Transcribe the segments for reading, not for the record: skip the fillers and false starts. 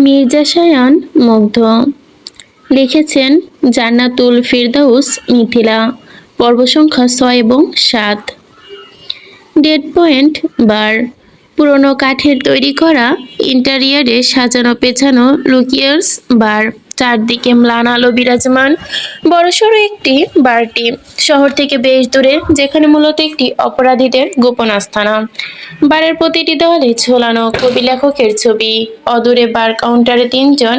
মির্জা শায়ান মুগ্ধ। লিখেছেন জান্নাতুল ফিরদাউস মিথিলা। পর্ব সংখ্যা 6 এবং 7। ডেড পয়েন্ট বার। পুরনো কাঠের তৈরি করা ইন্টেরিয়ারে সাজানো পেছানো লুকিয়ার্স বার। চারদিকে ম্লান আলো বিরাজমান। বড়সড় একটি বারটি শহর থেকে বেশ দূরে, যেখানে মূলত একটি অপরাধীদের গোপন আস্তানা। বারের প্রতিটি দেওয়ালে ঝোলানো কবি লেখকের ছবি। অদূরে বার কাউন্টারে 3 জন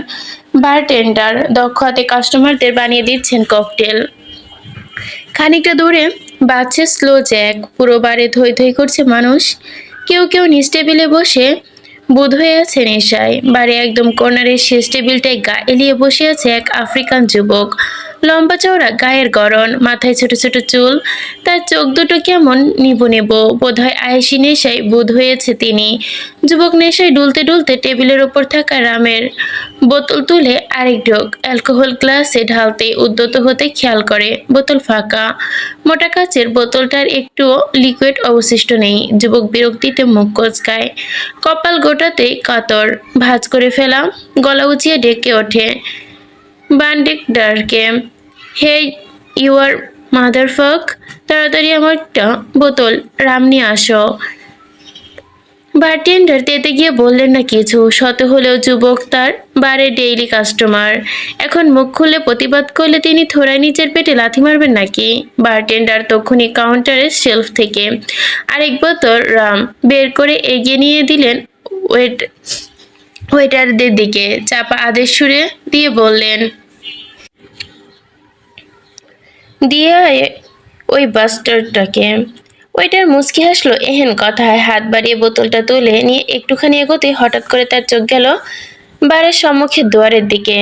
বারটেন্ডার দক্ষ হাতে কাস্টমারদের বানিয়ে দিচ্ছেন ককটেল। খানিকটা দূরে বাজছে স্লো জ্যাক। পুরো বারে থই থই করছে মানুষ। কেউ কেউ নিচ টেবিলে বসে বোধ হয়ে আছে নেশায়। বারে একদম কর্নারের শেষ টেবিলটায় গা এলিয়ে বসে আছে এক আফ্রিকান যুবক। লম্বা চওড়া গায়ের গড়ন, মাথায় ছোট ছোট চুল। তার চোখ দুটো কেমন নিবু নিবু, বোধহয় আয়েশি নেশায় বোধ হয়েছে তিনি। যুবক নেশায় ডুলতে ডুলতে টেবিলের ওপর থাকা রামের বোতল তুলে আরেক ঢোক অ্যালকোহল গ্লাসে ঢালতে উদ্যত হতে খেয়াল করে বোতল ফাঁকা। মোটা কাচের বোতলটার একটুও লিকুইড অবশিষ্ট নেই। যুবক বিরক্তিতে মুখ কোঁচকায়, কপাল গোটাতেই কাতর। ভাঁজ করে ফেলা গলা উঁচিয়ে ডেকে ওঠে বান্ডেকডারকে, হে ইউর মাদারফাক, তাড়াতাড়ি আমার একটা বোতল রাম নিয়ে আসো। বারটেন্ডার তেতে গিয়ে বললেন না কিছু। শত হলেও যুবক তার বারে ডেইলি কাস্টমার। এখন মুখ খুলে প্রতিবাদ করলে তিনি থোড়ায় নিচের পেটে লাথি মারবেন নাকি? বারটেন্ডার তক্ষুনি কাউন্টারের শেলফ থেকে আরেক বোতল রাম বের করে এগিয়ে নিয়ে দিলেন ওয়েটারদের দিকে। চাপা আদেশ সুরে দিয়ে বললেন, দিয়ে আয় ওই বাস্টারটাকে। ওইটার মুচকি হাসলো এহেন কথায়। হাত বাড়িয়ে বোতলটা তুলে নিয়ে একটুখানি এগোতে হঠাৎ করে তার চোখ গেল বারের সম্মুখে দুয়ারের দিকে।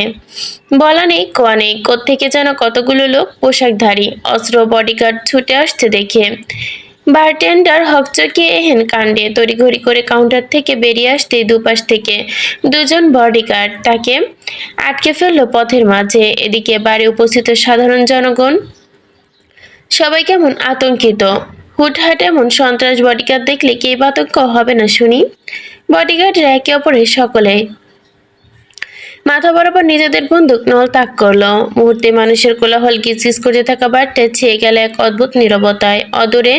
বলা নেই কোয়া নেই, কোত্থেকে যেন কতগুলো লোক পোশাকধারী অস্ত্র বডিগার্ড ছুটে আসতে দেখে বারটেন্ডার হকচকিয়ে এহেন কাণ্ডে তড়িঘড়ি করে কাউন্টার থেকে বেরিয়ে আসতে দুপাশ থেকে 2 জন বডিগার্ড তাকে আটকে ফেলল পথের মাঝে। এদিকে বারে উপস্থিত সাধারণ জনগণ সবাই কেমন আতঙ্কিত। হুটহাট এমন সন্ত্রাস বডিগার্ড দেখলে কে আতঙ্ক হবে না শুনি? বডিগার্ডরা একে অপরের সকলে মাথা বরাবর নিজেদের বন্দুক নল তাক করলো। মুহূর্তে মানুষের কোলাহল গিজগিজ করতে থাকা বারটা ছেয়ে গেল এক অদ্ভুত নীরবতায়। অদূরে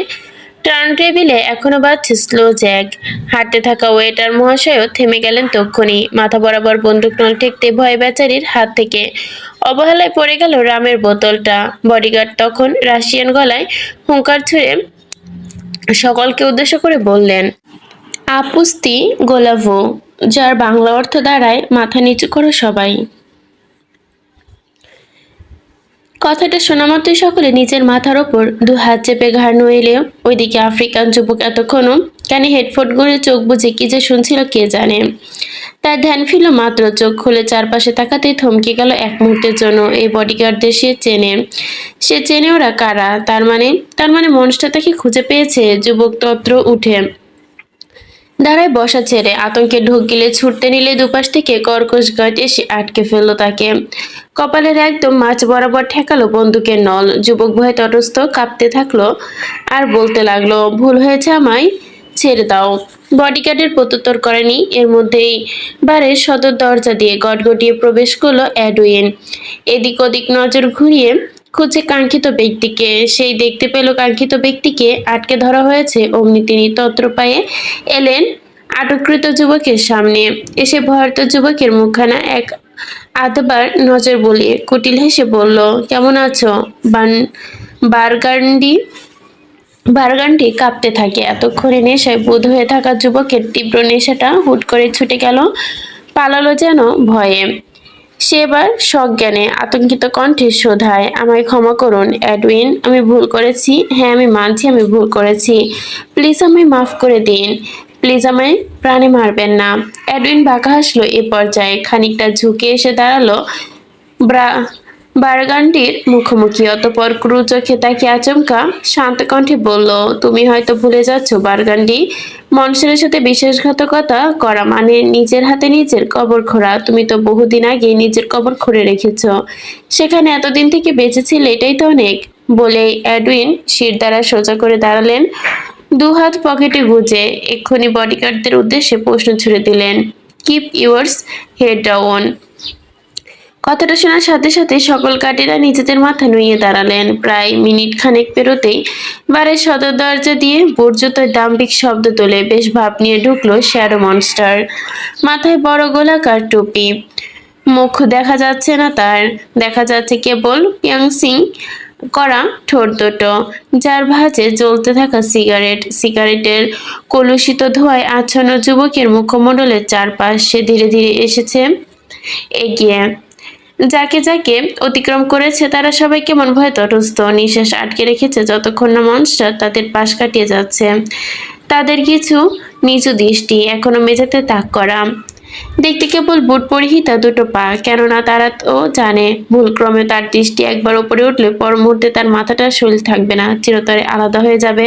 টার্ন টেবিলে এখনো বাজছে স্লো জ্যাক। হাঁটতে থাকা ওয়েটার মহাশয়ও থেমে গেলেন তক্ষুনি। মাথা বরাবর বন্দুক নল ঠেকতে ভয়ে বেচারির হাত থেকে অবহেলায় পড়ে গেল রামের বোতলটা। বডিগার্ড তখন রাশিয়ান গলায় হুঙ্কার ছুঁড়ে সকলকে উদ্দেশ্য করে বললেন, আপুস্তি গোলাভো, যার বাংলা অর্থ দাঁড়ায় মাথা নিচু করো সবাই। কথাটা শোনা মাত্রই সকলে নিজের মাথার ওপর 2 হাত চেপে ঘাড় নইলে ওইদিকে আফ্রিকান যুবক এতক্ষণও কানে হেডফোন গুঁড়ে চোখ বুঝে কি যে শুনছিল কে জানে। তার ধ্যান ফিরল মাত্র চোখ খুলে চারপাশে তাকাতেই থমকে গেল এক মুহূর্তের জন্য। এই বডিগার্ডদের সে চেনে ওরা কারা? তার মানে মানুষটা তাকে খুঁজে পেয়েছে। যুবক তত্র উঠে দাঁড়ায় বসা ছেড়ে আতঙ্কে ঢোক গিলে ছুটতে নিলে দুপাশ থেকে কর্কশ গার্ড এসে আটকে ফেললো তাকে। কপালের একদম মাঝ বরাবর ঠেকালো বন্দুকের নল। যুবক ভয়ে তটস্থ কাঁপতে থাকলো আর বলতে লাগলো, ভুল হয়েছে, আমায় ছেড়ে দাও। বডিগার্ডের প্রত্যুত্তর করেনি। এর মধ্যেই বারের সদর দরজা দিয়ে গটগটিয়ে প্রবেশ করলো এডউইন। এদিক ওদিক নজর ঘুরিয়ে খুঁজে কাঙ্ক্ষিত ব্যক্তিকে। সেই দেখতে পেল কাঙ্ক্ষিত ব্যক্তিকে আটকে ধরা হয়েছে। অমনি তিনি তত্রপায়ে এলেন আটককৃত যুবকের সামনে। এসে ভয়ার্ত যুবকের মুখখানা এক আধবার নজর বুলিয়ে কুটিল হেসে বলল, কেমন আছো বারগান্ডি? বারগান্ডি কাঁপতে থাকে। এতক্ষণে নেশায় বোধ হয়ে থাকা যুবকের তীব্র নেশাটা হুট করে ছুটে গেল, পালালো যেন ভয়ে। সে এবার সজ্ঞানে আতঙ্কিত কণ্ঠে শোধায়, আমায় ক্ষমা করুন এডউইন, আমি ভুল করেছি। হ্যাঁ, আমি মানছি আমি ভুল করেছি। প্লিজ আমায় মাফ করে দিন। প্লিজ আমায় প্রাণে মারবেন না। এডউইন বাঁকা হাসলো এ পর্যায়ে। খানিকটা ঝুঁকে এসে দাঁড়ালো বারগান্ডির মুখোমুখি। অতঃপর ক্রু চোখে তাকিয়ে আচমকা শান্ত কণ্ঠে বলল, তুমি হয়তো ভুলে যাচ্ছ বারগান্ডি, মনসুরের সাথে বিশ্বাসঘাতকতা করা মানে নিজের হাতে নিজের কবর খোঁড়া। তুমি তো বহুদিন আগে নিজের কবর খুঁড়ে রেখেছ, সেখানে এতদিন থেকে বেঁচেছিলে, এটাই তো অনেক। বলে এডউইন শিরদাঁড়া সোজা করে দাঁড়ালেন, 2 হাত পকেটে গুজে। এক্ষুনি বডিগার্ডদের উদ্দেশ্যে প্রশ্ন ছুড়ে দিলেন, কিপ ইউরস হেড ডাউন। কথাটা শোনার সাথে সাথে সকল কাঠেরা নিজেদের মাথা নুইয়ে দাঁড়ালেন। প্রায় মিনিট খানেক পেরোতেই বাড়ির সদর দরজা দিয়ে বুটজুতোয় দাম্ভিক শব্দ তোলে বেশ ভাব নিয়ে ঢুকলো শ্যাডো মনস্টার। মাথায় বড় গোলাকার টুপি, মুখ দেখা যাচ্ছে না তার, দেখা যাচ্ছে কেবল পিয়াংসিং করা ঠোঁট দুটো, যার ভাঁজে জ্বলতে থাকা সিগারেটের কলুষিত ধোঁয়ায় আচ্ছন্ন যুবকের মুখমণ্ডলের চারপাশ। সে ধীরে ধীরে এসেছে এগিয়ে। যাকে যাকে অতিক্রম করেছে তারা সবাই কেমন ভয়ে তটস্থ, নিঃশ্বাস আটকে রেখেছে যতক্ষণ না মনস্টার তাদের পাশ কাটিয়ে যাচ্ছে। তাদের কিছু নিচু দৃষ্টি এখনো মেঝেতে তাক করা, দেখতে কেবল বুট পরিহিতা দুটো পা, কেননা তারা তো জানে ভুলক্রমে তার দৃষ্টি একবার উপরে উঠলে পর মুহূর্তে তার মাথাটা শরীর থাকবে না, চিরতরে আলাদা হয়ে যাবে।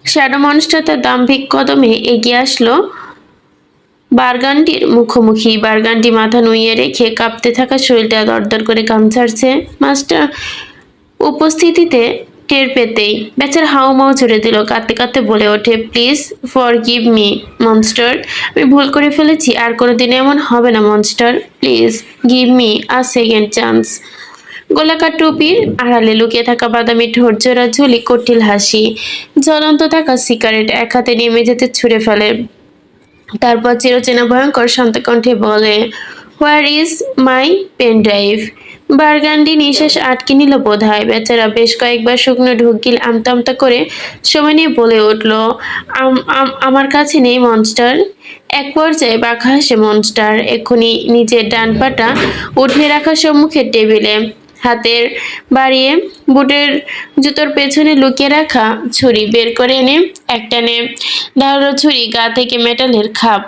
শ্যাডো মনস্টার তার দাম্ভিক কদমে এগিয়ে আসলো বারগান্ডির মুখোমুখি। বারগান্ডি মাথা নুইয়ে রেখে কাঁপতে থাকা শরীরটা দরদর করে কাম ছাড়ছে। মাস্টার উপস্থিতিতে টের পেতেই বেচারা হাউমাউ ছেড়ে দিল, কাঁদতে কাঁদতে বলে ওঠে, প্লিজ ফরগিভ মি মনস্টার, আমি ভুল করে ফেলেছি, আর কোনোদিন এমন হবে না monster, please give me a second chance. গোলাকার টুপির আড়ালে লুকিয়ে থাকা বাদামি ঠোঁট জোড়া ঝুলি কঠিল হাসি, জ্বলন্ত থাকা সিগারেট এক হাতে নিয়ে মেঝেতে ছুঁড়ে ফেলে। তারপর চিরচেনা ভয়ঙ্কর শান্ত কণ্ঠে বলে, where is my pen drive. Burgundy নিঃশ্বাস আটকে নিল বোধহয়। বেচারা বেশ কয়েকবার শুকনো ঢোক গিল আমতা আমতা করে সময় নিয়ে বলে উঠল, আমার কাছে নেই মনস্টার। এক পর্যায়ে বাঁকা হাসে মনস্টার। এক্ষুনি নিজের ডান পাটা উঠিয়ে রাখা সম্মুখের টেবিলে হাতের বাড়িয়ে বুটের জুতোর পেছনে লুকিয়ে রাখা ছুরি বের করে এনে একটানে ধারালো ছুরি গা থেকে মেটালের খাপ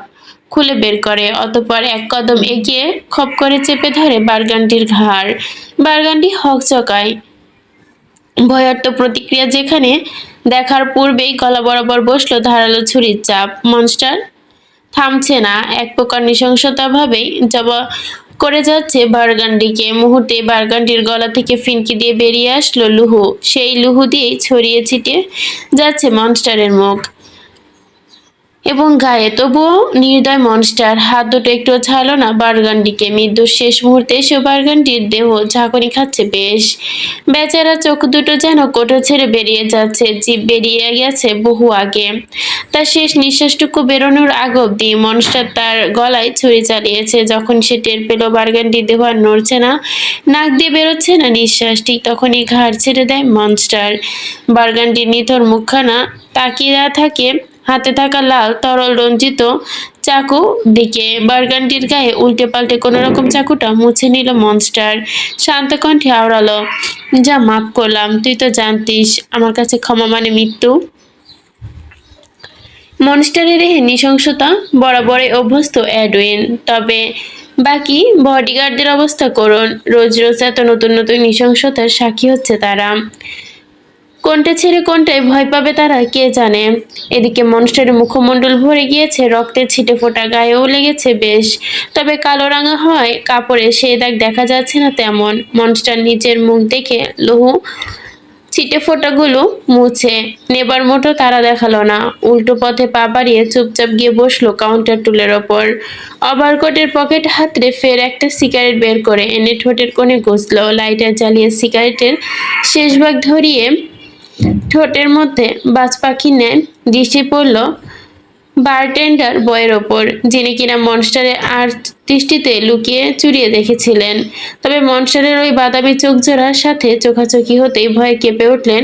খুলে বের করে, অতঃপর এক কদম এগিয়ে খপ করে চেপে ধরে বারগান্ডির ঘাড়। বারগান্ডি হকচকায়, ভয়ার্ত প্রতিক্রিয়া যেখানে দেখার পূর্বেই গলা বরাবর বসলো ধারালো ছুরির চাপ। মনস্টার থামছে না, এক প্রকার নৃশংসতা ভাবেই জবা করে যাচ্ছে বারগান্ডিকে। মুহূর্তে বারগান্ডির গলা থেকে ফিনকি দিয়ে বেরিয়ে আসলো লুহু, সেই লুহু দিয়েই ছড়িয়ে ছিটিয়ে যাচ্ছে মনস্টারের মুখ এবং গায়ে। তবুও নির্দয় মনস্টার হাত দুটো একটুও ছাড়লো না বারগান্ডিকে। মৃত্যুর শেষ মুহূর্তে সে বারগান্ডির দেহ ঝাঁকুনি খাচ্ছে বেশ। বেচারা চোখ দুটো যেন কোঠো ছেড়ে বেরিয়ে যাচ্ছে, জিভ বেরিয়ে গেছে বহু আগে। তার শেষ নিঃশ্বাসটুকু বেরোনোর আগ অব্দি মনস্টার তার গলায় ছুরি চালিয়েছে। যখন সে টের পেল বারগান্ডির দেহ আর নড়ছে না, নাক দিয়ে বেরোচ্ছে না নিঃশ্বাস, ঠিক তখনই ঘাড় ছেড়ে দেয় মনস্টার। বারগান্ডির নিথর মুখখানা তাকিয়ে থাকে হাতে থাকা লাল তরল রঞ্জিত চাকু দিকে। বারগান্ডির গায়ে উল্টে পাল্টে কোনো রকম চাকুটা মুছে নিল মনস্টার। শান্ত কণ্ঠে আওড়ালো, যা মাফ করলাম, তুই তো জানতিস আমার কাছে ক্ষমা মানে মৃত্যু। মনস্টারের এই নৃশংসতা বরাবরই অভ্যস্ত এডউইন, তবে বাকি বডিগার্ডদের অবস্থা করুন। রোজ রোজ এত নতুন নতুন নৃশংসতার সাক্ষী হচ্ছে তারা, কোনটা ছেড়ে কোনটায় ভয় পাবে তারা কে জানে। এদিকে মনস্টারের মুখমণ্ডল ভরে গিয়েছে রক্তের ছিটে ফোটা, গায়েও লেগেছে বেশ, তবে কালো রাঙা হয় কাপড়ে সেই দাগ দেখা যাচ্ছে না তেমন। মনস্টার নিজের মুখ দেখে লৌহ ছিটে ফোটাগুলো মুছে নেবার মতো তারা দেখালো না, উল্টো পথে পা বাড়িয়ে চুপচাপ গিয়ে বসলো কাউন্টার টুলের ওপর। ওভারকোটের পকেট হাতড়ে ফের একটা সিগারেট বের করে এনে ঠোঁটের কোণে গুজলো, লাইটার জ্বালিয়ে সিগারেটের শেষ ভাগ ধরিয়ে ঠোঁটের মধ্যে বাজ পাখির ন্যায় দৃষ্টি পড়ল বারটেন্ডার বয়ের ওপর, যিনি কিনা মনস্টারের আর দৃষ্টিতে লুকিয়ে চুরিয়ে দেখেছিলেন। তবে মনস্টারের ওই বাদামি চোখ জোড়ার সাথে চোখাচোখি হতেই ভয়ে কেঁপে উঠলেন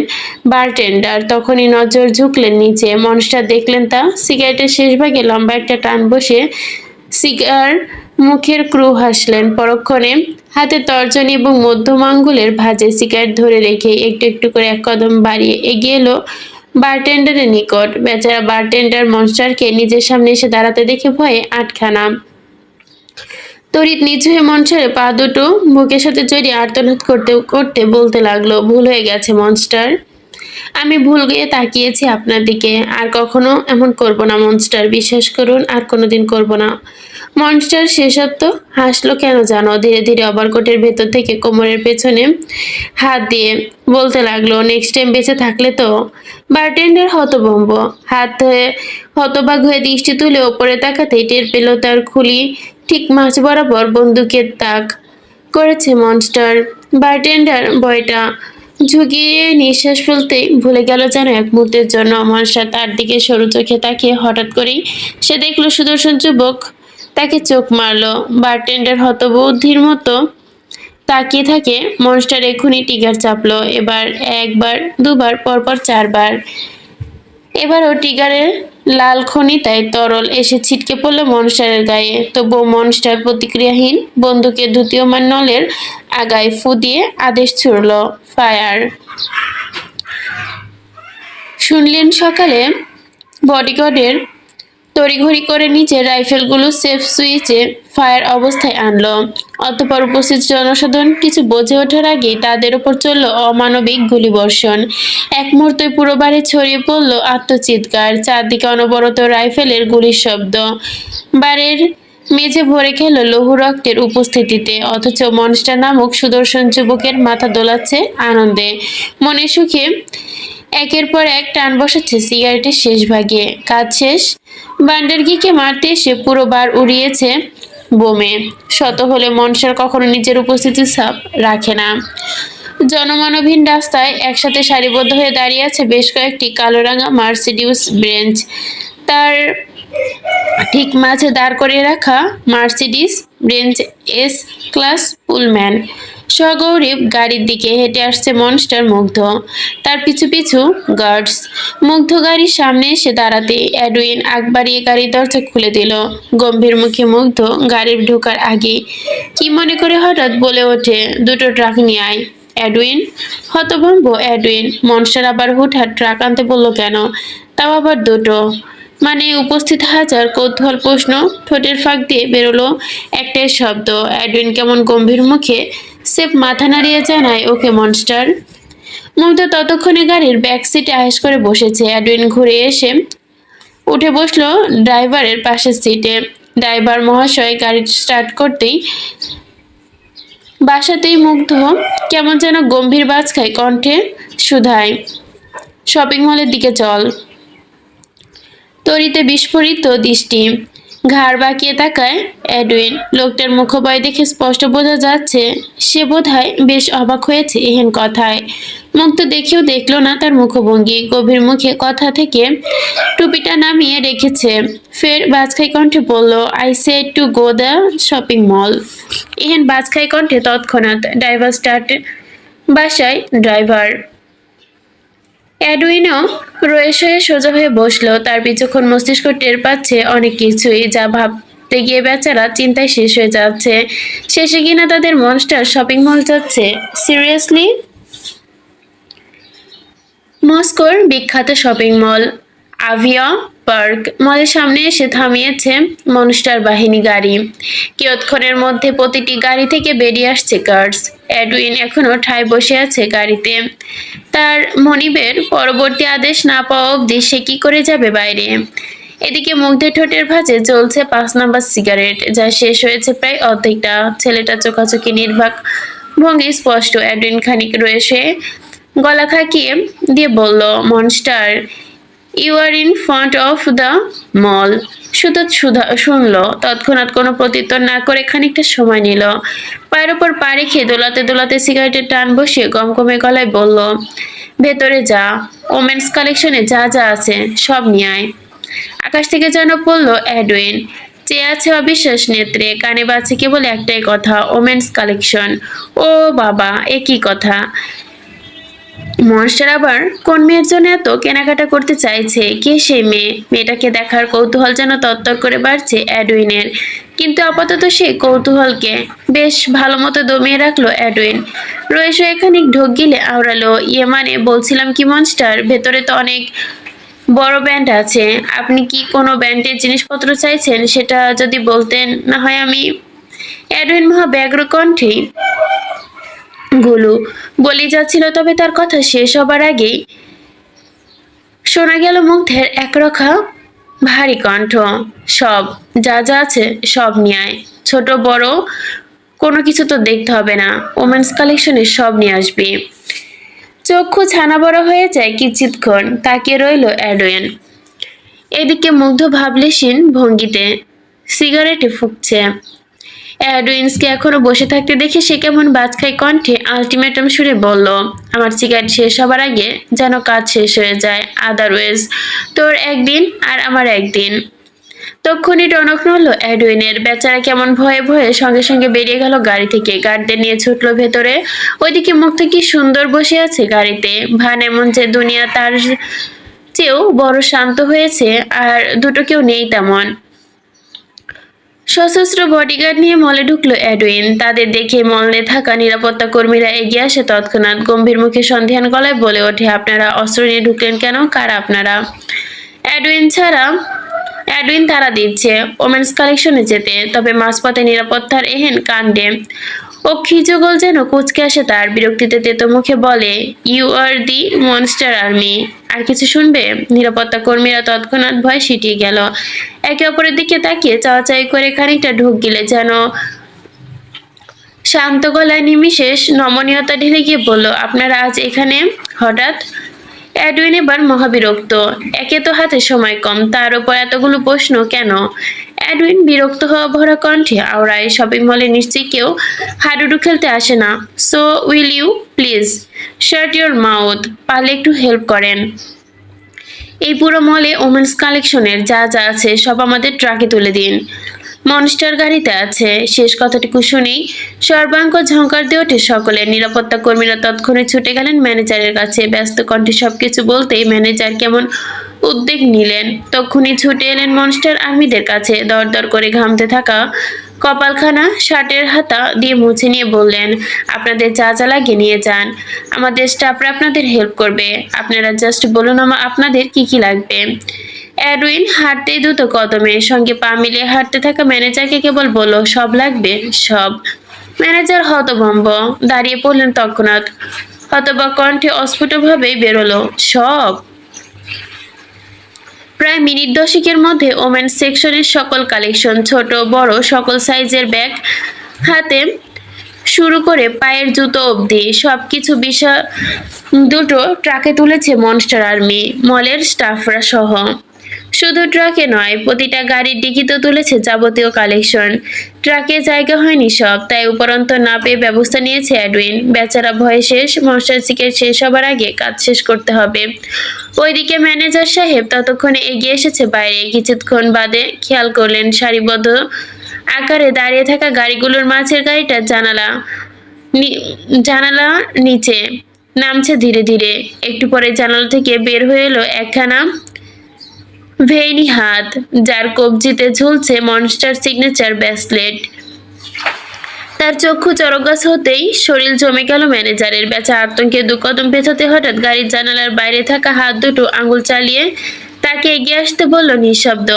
বারটেন্ডার। তখনই নজর ঝুঁকলেন নিচে, মনস্টার দেখলেন তা। সিগারেটের শেষ ভাগে লম্বা একটা টান বসে সিগার মুখের ক্রু হাসলেন পরক্ষণে। হাতে তর্জনী এবং মধ্যম আঙ্গুলের ভাঁজে সিগারেট ধরে রেখে একটু একটু করে এক কদম বাড়িয়ে এগিয়ে এলো বারটেন্ডারের নিকট। বেচারা বারটেন্ডার মনস্টারকে নিজের সামনে এসে দাঁড়াতে দেখে ভয়ে আটখানা। তড়িৎ নিচু হয়ে মনস্টারের পা দুটো বুকের সাথে জড়িয়ে আর্তনাদ করতে করতে বলতে লাগলো, ভুল হয়ে গেছে মনস্টার, আমি ভুল গিয়ে তাকিয়েছি আপনার দিকে, আর কখনো এমন করব না মনস্টার, বিশ্বাস করুন আর কোনোদিন করব না। মনস্টার শেষত্ব হাসলো কেন জানো, ধীরে ধীরে ওভারকোটের ভেতর থেকে কোমরের পেছনে হাত দিয়ে বলতে লাগলো, নেক্সট টাইম বেঁচে থাকলে তো। বারটেন্ডার হতভম্ব, হাত হয়ে হতবাক হয়ে দৃষ্টি তুলে ওপরে তাকাতেই টের পেল তার খুলি ঠিক মাঝ বরাবর বন্দুকের তাক করেছে মনস্টার। বারটেন্ডার বয়টা ঝুঁকিয়ে নিঃশ্বাস ফেলতেই ভুলে গেল যেন এক মুহূর্তের জন্য। মনস্টার তার দিকে সরু চোখে তাকিয়ে হঠাৎ করেই সে দেখলো সুদর্শন যুবক তাকে চোখ মারলো। বারটেন্ডার হতবুদ্ধির মতো তাকিয়ে থাকে। মনস্টার এক্ষুনি টিগার চাপলো, এবার একবার, দুবার, পরপর চারবার। এবারও টিগারের লাল খনিতায় তরল এসে ছিটকে পড়ল মনস্টারের গায়ে। তবুও মনস্টার প্রতিক্রিয়াহীন বন্দুকের দ্বিতীয়মান নলের আগায় ফু দিয়ে আদেশ ছুড়ল, ফায়ার। শুনলেন সকালে বডিগার্ডের তড়িঘড়ি করে নিচে রাইফেলগুলো সেফ সুইচে ফায়ার অবস্থায় আনলো। অতঃপর উপস্থিত জনসাধারণ কিছু বোঝে ওঠার আগেই তাদের উপর চলল অমানবিক গুলিবর্ষণ। এক মুহূর্তে পুরো বাড়ি ছড়িয়ে পড়ল আত্মচিৎকার, চারদিকে অনবরত রাইফেলের গুলির শব্দ। বাড়ির মেঝে ভরে গেল লৌহ রক্তের উপস্থিতিতে, অথচ মনস্টার নামক সুদর্শন যুবকের মাথা দোলাচ্ছে আনন্দে, মনে সুখে একের পর এক টান বসাচ্ছে সিগারেটের শেষ ভাগে। কাজ শেষ, বান্ডারগিকে মারতে এসে পুরো বার উড়িয়েছে বোমে। শত হলে মনস্টার কখনো নিজের উপস্থিতি ছাপ রাখে না। জনমানবহীন রাস্তায় একসাথে সারিবদ্ধ হয়ে দাঁড়িয়ে আছে বেশ কয়েকটি কালোরাঙা মার্সিডিজ বেঞ্চ। তার ঠিক মাঝে দাঁড় করিয়ে রাখা Mercedes Benz S class Pullman সগৌরীব গাড়ির দিকে হেঁটে আসছে মনস্টার মুগ্ধ, তার পিছু পিছু গার্ডস। মুগ্ধ গাড়ির সামনে এসে দাঁড়াতে এডউইন আগ বাড়িয়ে গাড়ির দরজা খুলে দিল। গম্ভীর মুখে মুগ্ধ গাড়ির ঢোকার আগে কি মনে করে হঠাৎ বলে ওঠে, দুটো ট্রাক নিয়ে আয়। এডউইন হতভম্ব। এডউইন, মনস্টার আবার হুটহাট ট্রাক আনতে বলল কেন, তাও আবার দুটো? মানে উপস্থিত হাজার কৌতূহল প্রশ্ন ঠোঁটের ফাঁক দিয়ে বেরোলো একটাই শব্দ। এডউইন কেমন গম্ভীর মুখে সেফ মাথা নাড়িয়ে জানায়, ওকে মনস্টার। মুগ্ধ ততক্ষণে গাড়ির ব্যাক সিটে আয়েশ করে বসেছে। এডউইন ঘুরে এসে উঠে বসলো ড্রাইভারের পাশের সিটে। ড্রাইভার মহাশয় গাড়ি স্টার্ট করতেই বাসাতেই মুগ্ধ কেমন যেন গম্ভীর বাজ খায় কণ্ঠে শুধায়, শপিং মলের দিকে চল। তড়িতে বিস্ফোরিত দৃষ্টি, ঘাড় বাঁকিয়ে তাকায় এডউইন। লোকটার মুখভয় দেখে স্পষ্ট বোঝা যাচ্ছে সে বোধহয় বেশ অবাক হয়েছে এহেন কথায়। মুগ্ধ দেখেও দেখলো না তার মুখভঙ্গি, গভীর মুখে কথা থেকে টুপিটা নামিয়ে রেখেছে। ফের বাজখাই কণ্ঠে বলল, I said to go the shopping mall. এহেন বাজখাই কণ্ঠে তৎক্ষণাৎ ড্রাইভার স্টার্ট বাসায় ড্রাইভার। এডউইনও রয়ে শয়ে সোজা হয়ে বসলো। তার বিচক্ষণ মস্তিষ্ক টের পাচ্ছে অনেক কিছুই, যা ভাবতে গিয়ে বেচারা চিন্তায় শেষ হয়ে যাচ্ছে। শেষে কিনা তাদের মনস্টার শপিং মল যাচ্ছে। সিরিয়াসলি? মস্কোর বিখ্যাত শপিং মল আভিয়া পার্ক মলের সামনে এসে থামিয়েছে মনস্টার বাহিনী গাড়ি। কিয়ৎক্ষণের মধ্যে প্রতিটি গাড়ি থেকে বেরিয়ে আসছে গার্ডস। এডউইন এখনো ঠায় বসে আছে গাড়িতে। তার মনিবের পরবর্তী আদেশ না পাওয়া অবধি সে কি করে যাবে বাইরে। এদিকে মুগ্ধের ঠোঁটের ভাঁজে জ্বলছে 5 নাম্বার সিগারেট, যা শেষ হয়েছে প্রায় অর্ধেকটা। ছেলেটা চোখাচোখি নির্বাক ভঙ্গি স্পষ্ট। এডউইন খানিক রয়েছে গলা খাকিয়ে দিয়ে বলল, monster, you are in front of the mall. সুতোৎ শুনল, তৎক্ষণাৎ কোনো প্রত্যুত্তর না করে খানিকটা সময় নিল। পায়ের ওপর পা রেখে দোলাতে দোলাতে সিগারেটের টান বসিয়ে গমগমে গলায় বলল, ভেতরে যা, ওমেন্স কালেকশনে যা যা আছে সব নিয়ে আয়। আকাশ থেকে যেন পড়ল এডউইন। চেয়ে আছে অবিশ্বাস নেত্রে, কানে বাজছে কেবল একটাই কথা, ওমেন্স কালেকশন। ও বাবা, এ কি কথা! মনস্টার আবার কোন মেয়ের জন্য এত কেনাকাটা করতে চাইছে? কে সেই মেয়ে? মেয়েটাকে দেখার কৌতূহল যেন তত্তর করে বাড়ছে এডউইনের। কিন্তু আপাতত সে কৌতূহলকে বেশ ভালো মতো দমিয়ে রাখলো এডউইন। রয়েছে খানিক ঢোক গিলে আওড়ালো, ইয়ে মানে বলছিলাম কি মনস্টার, ভেতরে তো অনেক বড় ব্যান্ড আছে। আপনি কি কোনো ব্যান্ডের জিনিসপত্র চাইছেন? সেটা যদি বলতেন না হয় আমি। এডউইন মহা ব্যগ্র কণ্ঠে গুলু বলেই যাচ্ছিল, তবে তার কথা শেষ হবার আগেই শোনা গেল মুগ্ধের একরক্ষা ভারী কণ্ঠ, সব, যা যা আছে সব নিয়ে আয়, ছোট বড় কোনো কিছু তো দেখতে হবে না, ওমেন্স কালেকশনের সব নিয়ে আসবি। চক্ষু ছানা বড় হয়ে যায় কিছুক্ষণ, তাকিয়ে রইল এডওয়েন। এদিকে মুগ্ধ ভাবলেশীন ভঙ্গিতে সিগারেটে ফুঁকছে। অ্যাডউইন্সকে এখনো বসে থাকতে দেখে সে কেমন বাজখাই কণ্ঠে আলটিমেটাম সুরে বলল, আমার সিগারেট শেষ হবার আগে যেন কাজ শেষ হয়ে যায়, আদারওয়াইজ তোর একদিন আর আমার একদিন। তক্ষুনি টনক নড়ল অ্যাডউইনের। বেচারা কেমন ভয়ে ভয়ে সঙ্গে সঙ্গে বেরিয়ে গেল গাড়ি থেকে, গার্ডদের নিয়ে ছুটলো ভেতরে। ওইদিকে মুক্ত কি সুন্দর বসে আছে গাড়িতে, ভান এমন যে দুনিয়া তার চেয়েও বড় শান্ত হয়েছে, আর দুটো কেউ নেই তেমন। সশস্ত্র বডিগার্ড নিয়ে মলে ঢুকলো এডউইন। তাদের দেখে মলে থাকা নিরাপত্তা কর্মীরা এগিয়ে আসে তৎক্ষণাৎ। গম্ভীর মুখে সন্ধিহান গলায় বলে ওঠে, আপনারা অস্ত্র নিয়ে ঢুকলেন কেন? কারা আপনারা? এডউইন তারা দিচ্ছে ওমেন্স কালেকশনে যেতে, তবে মাঝপথে নিরাপত্তার এহেন কাণ্ডে অক্ষিযোগল যেন কুচকে আসে তার। বিরক্তিতে তেতো মুখে বলে, you are the monster army. আর কিছু শুনবে? নিরাপত্তা কর্মীরা তৎক্ষণাৎ ভয় সিটিয়ে গেল। একে অপরের দিকে তাকিয়ে চাওয়াচাই করে খানিকটা ঢুক গিলে যেন শান্ত গলায় নিমিষেষ নমনীয়তা ঢেলে গিয়ে বলল, আপনারা আজ এখানে হঠাৎ? এডউইন এবার মহাবিরক্ত। একে তো হাতে সময় কম, তার উপর এতগুলো প্রশ্ন কেন? এডউইন বিরক্ত হওয়া ভরা কণ্ঠে আওড়ায়, শপিং মলে নিশ্চয়ই কেউ হাডুডু খেলতে আসে না। So will you please shut your mouth, পারলে একটু হেল্প করেন। এই পুরো মলে ওমেন্স কালেকশনের যা যা আছে সব আমাদের ট্রাকে তুলে দিন। মনস্টার গাড়িতে আছে। শেষ কথাটুকু শুনেই সর্বাঙ্গ ঝঙ্কার দিয়ে ওঠে সকলে। নিরাপত্তা কর্মীরা তৎক্ষণে ছুটে গেলেন ম্যানেজারের কাছে। ব্যস্ত কণ্ঠে সবকিছু বলতেই ম্যানেজার কেমন উদ্বেগ নিলেন। তক্ষুনি ছুটে এলেন মনস্টার আর্মিদের কাছে। দরদর করে ঘামতে থাকা কপালখানা শার্টের হাতা দিয়ে মুছে নিয়ে বললেন, আপনাদের যা যা লাগে নিয়ে যান, আমাদের স্টাফরা আপনাদের হেল্প করবে, আপনারা জাস্ট বলুন আপনাদের কি কি লাগবে। এডউইন হাঁটতেই দ্রুত কদমে, সঙ্গে পা মিলিয়ে হাঁটতে থাকা ম্যানেজারকে কেবল বলল, সব লাগবে? সব। ম্যানেজার হতভম্ব, দাঁড়িয়ে পড়লেন তৎক্ষণাৎ। হতবাক কণ্ঠে অস্ফুটভাবেই বেরোলো, সব? প্রায় মিনিট দশেকের মধ্যে ওমেন্স সেকশনের সকল কালেকশন, ছোট বড় সকল সাইজের ব্যাগ হাতে শুরু করে পায়ের জুতো অবধি সবকিছু বিষয় দুটো ট্রাকে তুলেছে মনস্টার আর্মি মলের স্টাফরা সহ। শুধু ট্রাকে নয়, প্রতিটা গাড়ির ডিকিতেও তুলেছে যাবতীয় কালেকশন। ট্রাকে জায়গা হয়নি সব, তাই উপরন্ত না পেয়ে ব্যবস্থা নিয়েছে এডউইন। বেচারা ভয়ে শেষ, মনস্টার সিকেট শেষ হবার আগে কাজ শেষ করতে হবে। ওইদিকে ম্যানেজার সাহেব ততক্ষণে এগিয়ে এসেছে বাইরে। কিছুক্ষণ বাদে খেয়াল করলেন সারিবদ্ধ আকারে দাঁড়িয়ে থাকা গাড়িগুলোর মাঝের গাড়িটা জানালা নিচে নামছে ধীরে ধীরে। একটু পরে জানালা থেকে বের হয়ে এলো একখানা ভেইনি হাত, যার কবজিতে ঝুলছে মনস্টার সিগনেচার ব্রেসলেট। তার চক্ষু চরকগাছ হতেই শরীর জমে গেল ম্যানেজারের। বেচা আতঙ্কে দু কদম পেছাতে হঠাৎ গাড়ির জানালার বাইরে থাকা হাত দুটো আঙুল চালিয়ে তাকে এগিয়ে আসতে বলল নিঃশব্দ।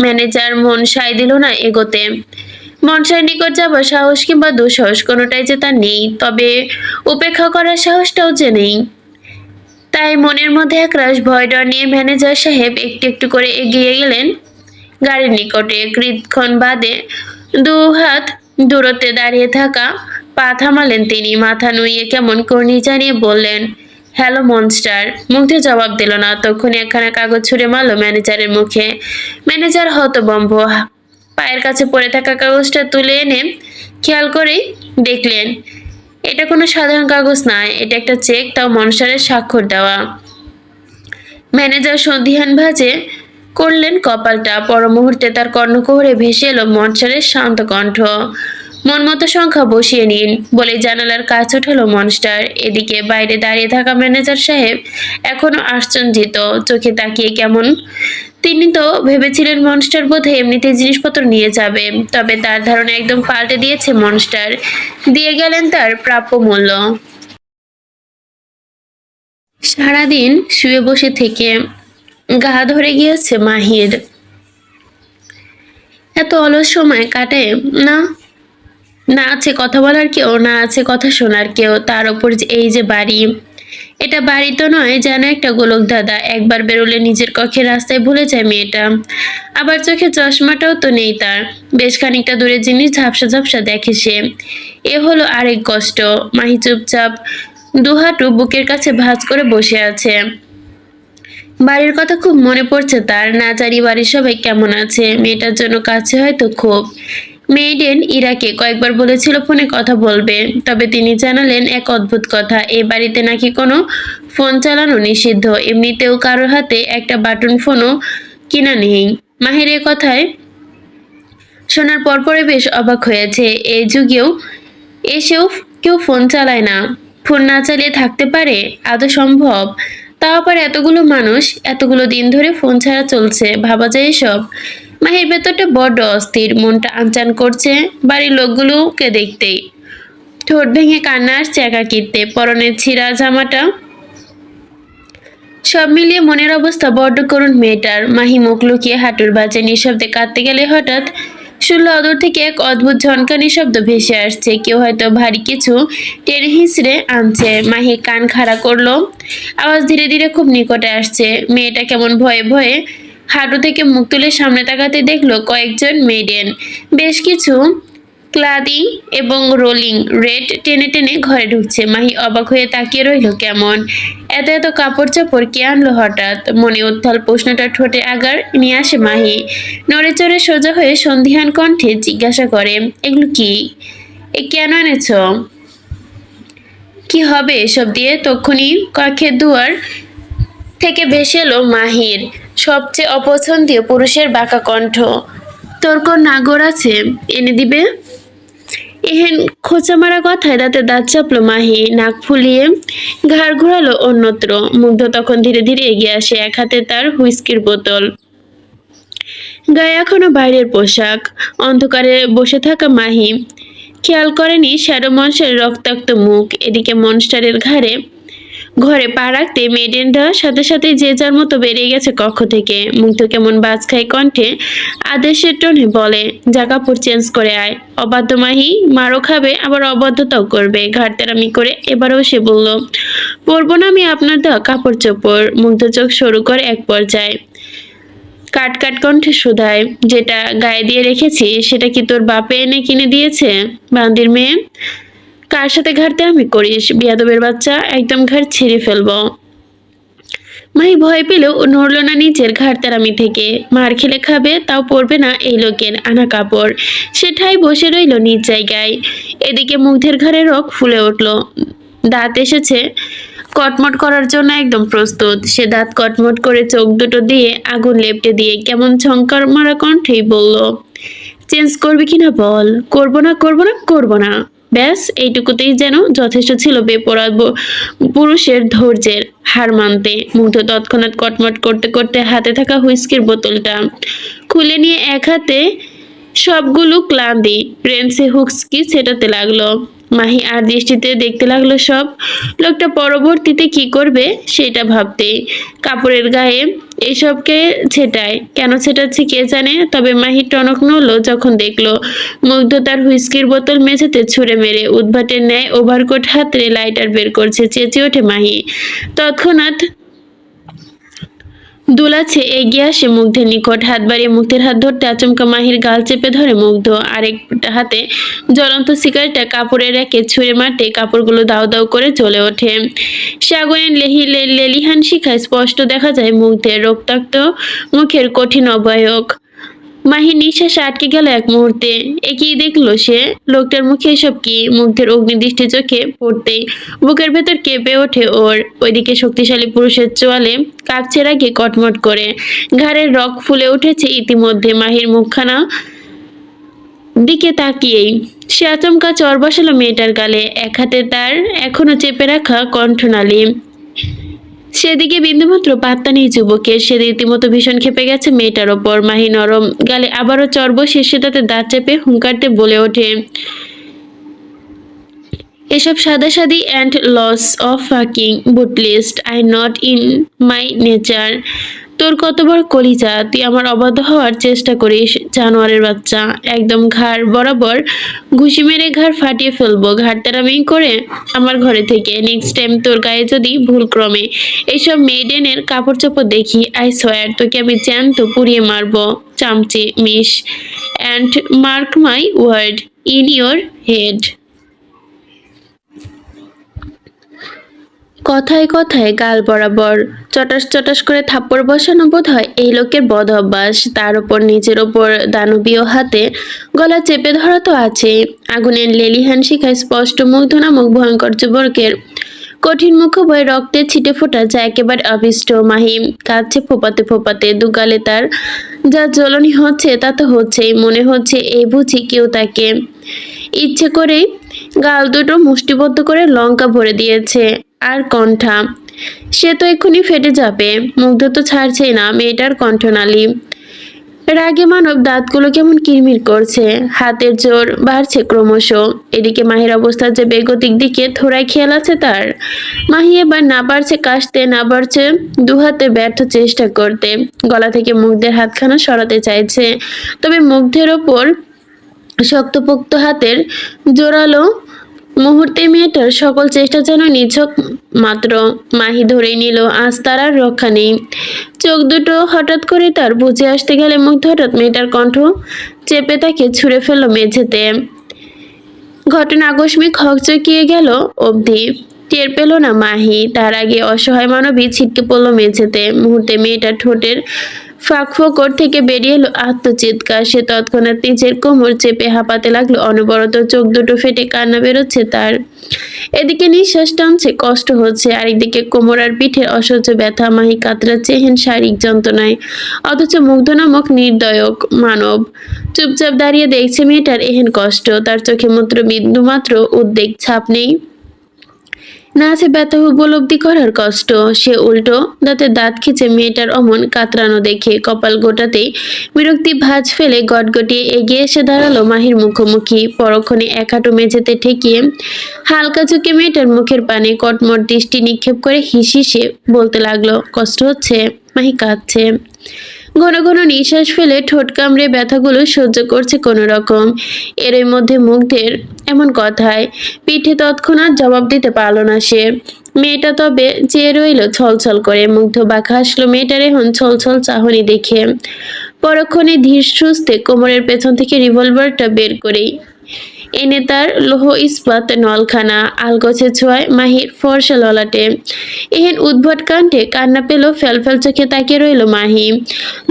ম্যানেজার মন সায় দিল না এগোতে। মনসার নিকট যাবার সাহস কিংবা দুঃসাহস কোনোটাই যে তার নেই, তবে উপেক্ষা করার সাহসটাও যে নেই। তাই মনের মধ্যে একরাশ ভয় ডর নিয়ে ম্যানেজার সাহেব একটু একটু করে এগিয়ে গেলেন গাড়ির নিকটে। কৃতক্ষণ বাদে দু হাত দূরত্বে দাঁড়িয়ে থাকা পা থামালেন তিনি। মাথা নুইয়ে কেমন কর্নি জানিয়ে বললেন, হ্যালো মনস্টার। মুগ্ধে জবাব দিল না। তখনই একখানা কাগজ ছুঁড়ে মারল ম্যানেজারের মুখে। ম্যানেজার হতভম্ব, পায়ের কাছে পড়ে থাকা কাগজটা তুলে এনে খেয়াল করেই দেখলেন এটা কোনো সাধারণ কাগজ নয়, এটা একটা চেক, তাও মনস্টারের স্বাক্ষর দেওয়া। ম্যানেজার সন্ধিহান ভাঁজে করলেন কপালটা। পর মুহূর্তে তার কর্ণকুহরে ভেসে এলো মনস্টারের শান্ত কণ্ঠ, মন মতো সংখ্যা বসিয়ে নিন বলে জানালার কাজ উঠালো মনস্টার। এদিকে বাইরে দাঁড়িয়ে থাকা ম্যানেজার সাহেব এখনো আশ্চর্যিত চোখে তাকিয়ে কেমন। তিনি তো ভেবেছিলেন মনস্টার বোধহয় এমনিতে জিনিসপত্র নিয়ে যাবে, তবে তার ধারণা একদম পাল্টে দিয়েছে মনস্টার। দিয়ে গেলেন তার প্রাপ্য মূল্য। সারাদিন শুয়ে বসে থেকে গা ধরে গিয়েছে মাহির। এত অলস সময় কাটে না, না আছে কথা বলার কেউ, না আছে কথা শোনার কেউ। তার ওপর এই যে বাড়ি, এটা বাড়ি তো নয়, যেন একটা গোলক দাদা। একবার বেরোলে নিজের কক্ষের রাস্তায় ভুলে যায় মেয়েটা। আবার চোখে চশমাটাও তো নেই তার। বেশ খানিকটা দূরের জিনিস ঝাপসা ঝাপসা দেখে সে। এ হলো আরেক কষ্ট। মাহি চুপচাপ দুহাঁটু বুকের কাছে ভাঁজ করে বসে আছে। বাড়ির কথা খুব মনে পড়ছে তার। না জানি বাড়ির সবাই কেমন আছে। মেয়েটার জন্য কাছে হয়তো খুব। মেইডেন ইরাকে কয়েকবার বলেছিল ফোনে কথা বলবে, তবে তিনি জানালেন এক অদ্ভুত কথা, এ বাড়িতে নাকি কোনো ফোন চালানো নিষিদ্ধ। এমনিতেও কারোর হাতে একটা বাটন ফোনও কিনা নেই। মাহির এ কথায় শোনার পরপরে বেশ অবাক হয়েছে। এই যুগেও এসেও কেউ ফোন চালায় না? ফোন না চালিয়ে থাকতে পারে? আদৌ সম্ভব? তাও আবার এতগুলো মানুষ এতগুলো দিন ধরে ফোন ছাড়া চলছে, ভাবা যায় এসব? মাহির ভেতরটা বড্ড অস্থির, মনটা আনচান করছে বাড়ির লোকগুলোকে দেখতেই। ঠোঁট ভেঙে কান্না আসছে একাকিত্বে, পরনের ছিঁড়া জামাটা, সব মিলিয়ে মনের অবস্থা বড্ড করুণ মেয়েটার। মাহি মুখ লুকিয়ে হাঁটুর বাজে নিঃশব্দে কাঁদতে গেলে হঠাৎ শুনল অদূর থেকে এক অদ্ভুত ঝনকানি শব্দ ভেসে আসছে। কেউ হয়তো ভারী কিছু টেনে হিঁচড়ে আনছে। মাহি কান খাড়া করলো। আওয়াজ ধীরে ধীরে খুব নিকটে আসছে। মেয়েটা কেমন ভয়ে ভয়ে হাঁটু থেকে মুখ তুলে সামনে তাকাতে দেখলো কয়েকজন মেডেন বেশ কিছু ক্লাদিং এবং রোলিং রেড টেনে টেনে ঘরে ঢুকছে। মাহি অবাক হয়ে তাকিয়ে রইল। কেমন এত এত কাপড় চাপড় কে আনলো হঠাৎ? মনে উত্তাল প্রশ্নটা ঠোঁটে আগার নিয়ে আসে মাহি। নড়ে চড়ে সোজা হয়ে সন্দিহান কণ্ঠে জিজ্ঞাসা করে, এগুলো কি? এ কেন এনেছ? কি হবে এসব দিয়ে? তক্ষুনি কক্ষের দুয়ার থেকে ভেসে এলো মাহির সবচেয়ে অপছন্দীয় পুরুষের বাঁকা কণ্ঠ। তোর কোন নাগর আছে, এনে দিবে? এহেন খোঁচা মারা কথায় দাঁতে দাঁত চাপলো মাহি। নাক ফুলিয়ে ঘাড় ঘোরালো অন্যত্র। মুগ্ধ তখন ধীরে ধীরে এগিয়ে আসে, এক হাতে তার হুইস্কির বোতল, গায়ে এখনো বাইরের পোশাক। অন্ধকারে বসে থাকা মাহি খেয়াল করেনি শ্যাডো মনস্টারের রক্তাক্ত মুখ। এদিকে মনস্টারের ঘরে পা রাখতে মেডেনরা সাথে সাথে যে যার মতো বেরিয়ে গেছে কক্ষ থেকে। মুগ্ধ কেমন বাজ খাই কণ্ঠে আদেশের টোনে বলে, যা কাপড় চেঞ্জ করে আয়। অবাধ্য মাহি মারও খাবে, আবার অবাধ্যতাও করবে। ঘাড়তেরামি করে এবারেও সে বলল, পরবো না আমি আপনার দেওয়া কাপড় চোপড়। মুগ্ধ চোখ শুরু করে এক পর্যায়ে কাট কাট কণ্ঠে শুধায়, যেটা গায়ে দিয়ে রেখেছি সেটা কি তোর বাপে এনে কিনে দিয়েছে? বান্দির মেয়ে, কার সাথে ঘাড়তে আমি করিস? বিয়াদবের বাচ্চা, একদম ঘাড় ছিঁড়ে ফেলবো। মাহি ভয় পেলেও নড়ল না নিচের ঘাড়তেরামি থেকে। মার খেলে খাবে, তাও পরবে না এই লোকের আনা কাপড়। সে ঠাই বসে রইল নিজ জায়গায়। এদিকে মুগ্ধের ঘাড়ে রক ফুলে উঠল। দাঁত এসেছে কটমট করার জন্য একদম প্রস্তুত। সে দাঁত কটমট করে চোখ দুটো দিয়ে আগুন লেপটে দিয়ে কেমন ঝংকার মারা কণ্ঠেই বলল, চেঞ্জ করবি কিনা বল। করবো না, করবো না, করবো না। ব্যাস এইটুকুতেই যেন যথেষ্ট ছিল বেপরোয়া পুরুষের ধৈর্যের হার মানতে। মুগ্ধ তৎক্ষণাৎ কটমট করতে করতে হাতে থাকা হুইস্কির বোতলটা খুলে নিয়ে এক হাতে সবগুলো ক্লান্তি রেন্সে হুইস্কি ছেটাতে লাগলো। মাহি আর দৃষ্টিতে দেখতে লাগলো সব। লোকটা পরবর্তীতে কি করবে সেটা ভাবতে কাপড়ের গায়ে এসবকে ছেটায়। কেন ছেটাচ্ছে কে জানে। তবে মাহি টনক নড়ল যখন দেখলো মুগ্ধ তার হুইস্কির বোতল মেঝেতে ছুঁড়ে মেরে উদ্ভাটের ন্যায় ওভারকোট হাতে লাইটার বের করছে। চেঁচিয়ে ওঠে মাহি। তৎক্ষণাৎ দুলাচ্ছে এগিয়ে আসে মুগ্ধের নিকট। হাত বাড়িয়ে মুগ্ধের হাত ধরতে আচমকা মাহির গাল চেপে ধরে মুগ্ধ। আরেক হাতে জ্বলন্ত সিগারেটটা কাপড়ের রেখে ছুঁড়ে মারতে কাপড়গুলো দাউ দাউ করে জ্বলে ওঠে। সে আগুনের লেলিহান শিখায় স্পষ্ট দেখা যায় মুগ্ধের রক্তাক্ত মুখের কঠিন অবয়ব। মাহির নিঃশ্বাস আটকে গেল এক মুহূর্তে। একই দেখলো সে। লোকটার মুখে এসব কি? মুগ্ধের অগ্নিদৃষ্টি চোখে পড়তেই বুকের ভেতর কেঁপে ওঠে ওর। ওইদিকে শক্তিশালী পুরুষের চোয়ালে কাঁপছে রাগে কটমট করে। ঘাড়ের রক ফুলে উঠেছে ইতিমধ্যে। মাহির মুখখানা দিকে তাকিয়েই সে আচমকা চর বসালো মেয়েটার গালে, এক হাতে তার এখনো চেপে রাখা কণ্ঠনালী। সেদিকে বিন্দুমাত্র পাত্তা নেই যুবকের। সে রীতিমতো ভীষণ ক্ষেপে গেছে মেয়েটার ওপর। মাহি নরম গালে আবারও চর বসিয়ে সে তাতে দাঁত চেপে হুঙ্কারতে বলে ওঠে, এসব সাদাসাদি and loss of fucking bootlist I not in my nature. তোর কত বড় কলিজা, তুই আমার অবাধ্য হওয়ার চেষ্টা করিস, জানোয়ারের বাচ্চা। একদম ঘাড় বরাবর ঘুষি মেরে ঘাড় ফাটিয়ে ফেলবো ঘাড়তেরামি করে আমার ঘরে থেকে। নেক্সট টাইম তোর গায়ে যদি ভুলক্রমে এইসব মেডেনের কাপড় চোপড় দেখি, আই সোয়ার তোকে আমি জ্যান্ত পুড়িয়ে মারবো, চামচে miss. And mark my word, in your head. কথায় কথায় গাল বরাবর চটাস চটাস করে থাপ্পড় বসানো বোধ হয় এই লোকের বদ অভ্যাস। তার উপর নিজের ওপর দানবীয় হাতে গলা চেপে ধরা তো আছে। আগুনের লেলিহান শিখায় স্পষ্ট মুগ্ধ নামক ভয়ঙ্কর যুবকের কঠিন মুখবয় রক্তের ছিটে ফোটা যা একেবারে অভিষ্ট। মাহিম কাঁদছে ফোপাতে ফোপাতে, দুগালে তার যা জ্বলনি হচ্ছে তা তো হচ্ছেই। মনে হচ্ছে এই বুঝি কেউ তাকে ইচ্ছে করেই গাল দুটো মুষ্টিবদ্ধ করে লঙ্কা ভরে দিয়েছে। আর কণ্ঠা, সে তো এক্ষুনি ফেটে যাবে। মুগ্ধ তো ছাড়ছেই না মেয়েটার কণ্ঠনালী। রাগে মানব দাঁতগুলো কেমন কিরমির করছে, হাতের জোর বাড়ছে ক্রমশ। এদিকে মাহির অবস্থার যে বেগতিক দিকে থোড়াই খেয়াল আছে তার। মাহি এবার না পারছে কাশতে, না পারছে দুহাতে ব্যর্থ চেষ্টা করতে। গলা থেকে মুগ্ধের হাতখানা সরাতে চাইছে, তবে মুগ্ধের ওপর শক্তপোক্ত হাতের জোরালো মুহূর্তে মেয়েটার সকল চেষ্টা যেন নিছক মাত্র। মাহি ধরে নিল আজ তার আর রক্ষা নেই। চোখ দুটো হঠাৎ করে তার বুঝে আসতে গেলে মুগ্ধ হঠাৎ মেয়েটার কণ্ঠ চেপে তাকে ছুঁড়ে ফেলল মেঝেতে। ঘটনা আকস্মিক হকচকিয়ে গেল অবধি টের পেল না মাহি। তার আগে অসহায় মানবী ছিটকে পড়ল মেঝেতে। মুহূর্তে মেয়েটার ঠোঁটের ফাঁক ফোকর থেকে বেরিয়ে এলো আত্মচিৎকার। সে তৎক্ষণাৎ নিজের কোমর চেপে হাঁপাতে লাগলো অনবরত। চোখ দুটো ফেটে কান্না বেরোচ্ছে তার। এদিকে নিঃশ্বাস টানছে, কষ্ট হচ্ছে, আরেকদিকে কোমর আর পিঠের অসহ্য ব্যথা। মাহি কাতরাচ্ছে এহেন শারীরিক যন্ত্রণায়, অথচ মুগ্ধ নামক নির্দয়ক মানব চুপচাপ দাঁড়িয়ে দেখছে মেয়েটার এহেন কষ্ট। তার চোখে মাত্র বিন্দুমাত্র উদ্বেগ ছাপ নেই, না আছে ব্যথা উপলব্ধি করার কষ্ট। সে উল্টো দাঁতে দাঁত খিচে মেয়েটার অমন কাতরানো দেখে কপাল গোটাতেই বিরক্তি ভাঁজ ফেলে গটগটিয়ে এগিয়ে এসে দাঁড়ালো মাহির মুখোমুখি। পরক্ষণে এক হাঁটু মেঝেতে ঠেকিয়ে হালকা চোখে মেয়েটার মুখের পানে কটমট দৃষ্টি নিক্ষেপ করে হিসিসে বলতে লাগলো, কষ্ট হচ্ছে? মাহি কাঁদছে, ঘন ঘন নিঃশ্বাস ফেলে ঠোঁট কামড়ে ব্যথাগুলো সহ্য করছে কোনো রকম। এরই মধ্যে মুগ্ধের এমন কথায় পিঠে তৎক্ষণাৎ জবাব দিতে পারল না সে। মেয়েটা তবে চেয়ে রইল ছলছল করে। মুগ্ধ বাঁকা হাসলো মেয়েটার এখন ছলছল চাহনি দেখে। পরক্ষণে ধীর সুস্থে কোমরের পেছন থেকে রিভলভারটা বের করেই এনে তার লৌহ ইস্পাত নলখানা আলগোছে ছোঁয়ায় মাহির ফর্সা ললাটে। এহেন উদ্ভট কাণ্ডে কান্না পেল, ফ্যালফ্যাল চোখে তাকিয়ে রইল মাহি।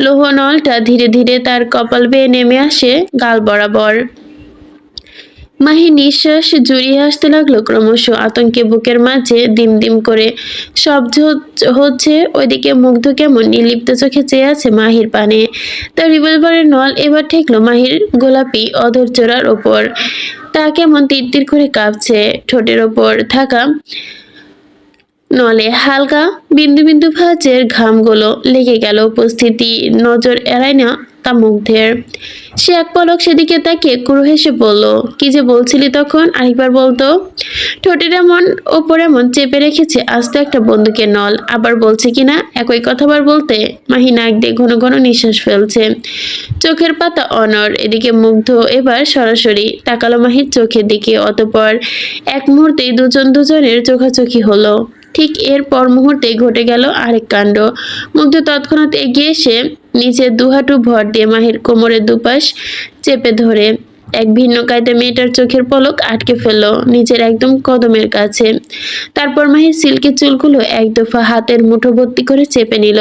লৌহ নলটা ধীরে ধীরে তার কপাল বেয়ে নেমে আসে গাল বরাবর। মাহি নিঃশ্বাস জুড়িয়ে আসতে লাগলো ক্রমশ। আতঙ্কে বুকের মাঝে দিম দিম করে শব্দ হচ্ছে। ওইদিকে মুগ্ধ কেমন নির্লিপ্ত চোখে চেয়ে আছে মাহির পানে। তার রিভলভারের নল এবার ঠেকলো মাহির গোলাপি অধর চোরার ওপর। তা কেমন তিরতির করে কাঁপছে। ঠোঁটের ওপর থাকা নলে হালকা বিন্দু বিন্দু ভাঁজের ঘামগুলো লেগে গেল। উপস্থিতি নজর এড়ায় না তা মুগ্ধের। সে এক পলক সেদিকে তাকিয়ে কুরু হেসে বলল, কি যে বলছিলি তখন, আরেকবার বলতো? ঠোঁটের এমন ওপর এমন চেপে রেখেছে আস্ত একটা বন্দুকের নল, আবার বলছে কিনা একই কথাবার বলতে। মাহি নাক দিয়ে ঘন ঘন নিঃশ্বাস ফেলছে, চোখের পাতা অনড়। এদিকে মুগ্ধ এবার সরাসরি তাকালো মাহির চোখের দিকে। অতঃপর এক মুহূর্তেই দুজনের চোখাচোখি হলো। ঠিক এর পর মুহূর্তে ঘটে গেল আরেক কাণ্ড। মুগ্ধ তৎক্ষণাৎ এগিয়ে এসে নিচে দুহাঁটু ভর দিয়ে মাহির কোমরের দুপাশ চেপে ধরে এক ভিন্ন কায়দা মেয়েটার চোখের পলক আটকে ফেললো নিজের একদম কদমের কাছে। তারপর মাহির সিল্কি চুলগুলো এক দফা হাতের মুঠো ভর্তি করে চেপে নিল।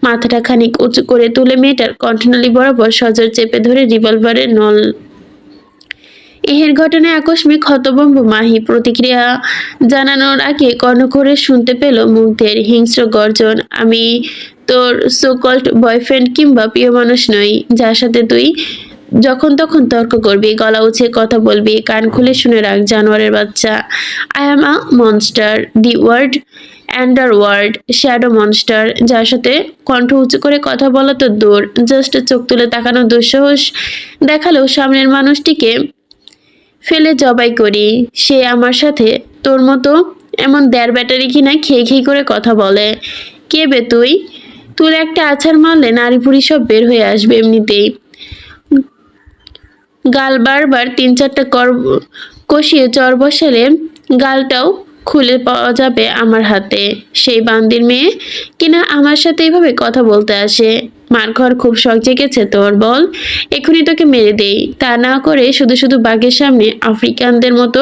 মাথাটা খানিক উঁচু করে তুলে মেয়েটার কণ্ঠনালী বরাবর সজোর চেপে ধরে রিভলভারের নল। এহের ঘটনায় আকস্মিক হতভম্ব মাহি প্রতিক্রিয়া জানানোর আগে কর্ণখোরে শুনতে পেল মুগ্ধের হিংস্র গর্জন, আমি তোর সোকল্ড বয়ফ্রেন্ড কিংবা প্রিয় মানুষ নই, যার সাথে তুই যখন তখন তর্ক করবি, গলা উঁচিয়ে কথা বলবি। কান খুলে শুনে রাখ, জানোয়ারের বাচ্চা। I am a monster, the world underworld shadow monster. যার সাথে কণ্ঠ উঁচু করে কথা বলা তো দূর, জাস্ট চোখ তুলে তাকানো দুঃসাহস দেখালেও সামনের মানুষটিকে ফেলে জবাই করি। সে আমার সাথে তোর মতো এমন দেড় ব্যাটারি কিনা খেয়ে খেয়ে করে কথা বলে। কে বে তুই? তুলে একটা আছাড় মারলে নাড়িভুড়ি সব বের হয়ে আসবে এমনিতেই। গাল বারবার ৩-৪টা কষিয়ে চর বসালে গালটাও খুলে পাওয়া যাবে আমার হাতে। সেই বান্দির মেয়ে কিনা আমার সাথে এইভাবে কথা বলতে আসে। মার ঘর খুব শখ জেগেছে তোর, বল? এখনই তোকে মেরে দেই, তা না করে শুধু শুধু বাঘের সামনে আফ্রিকানদের মতো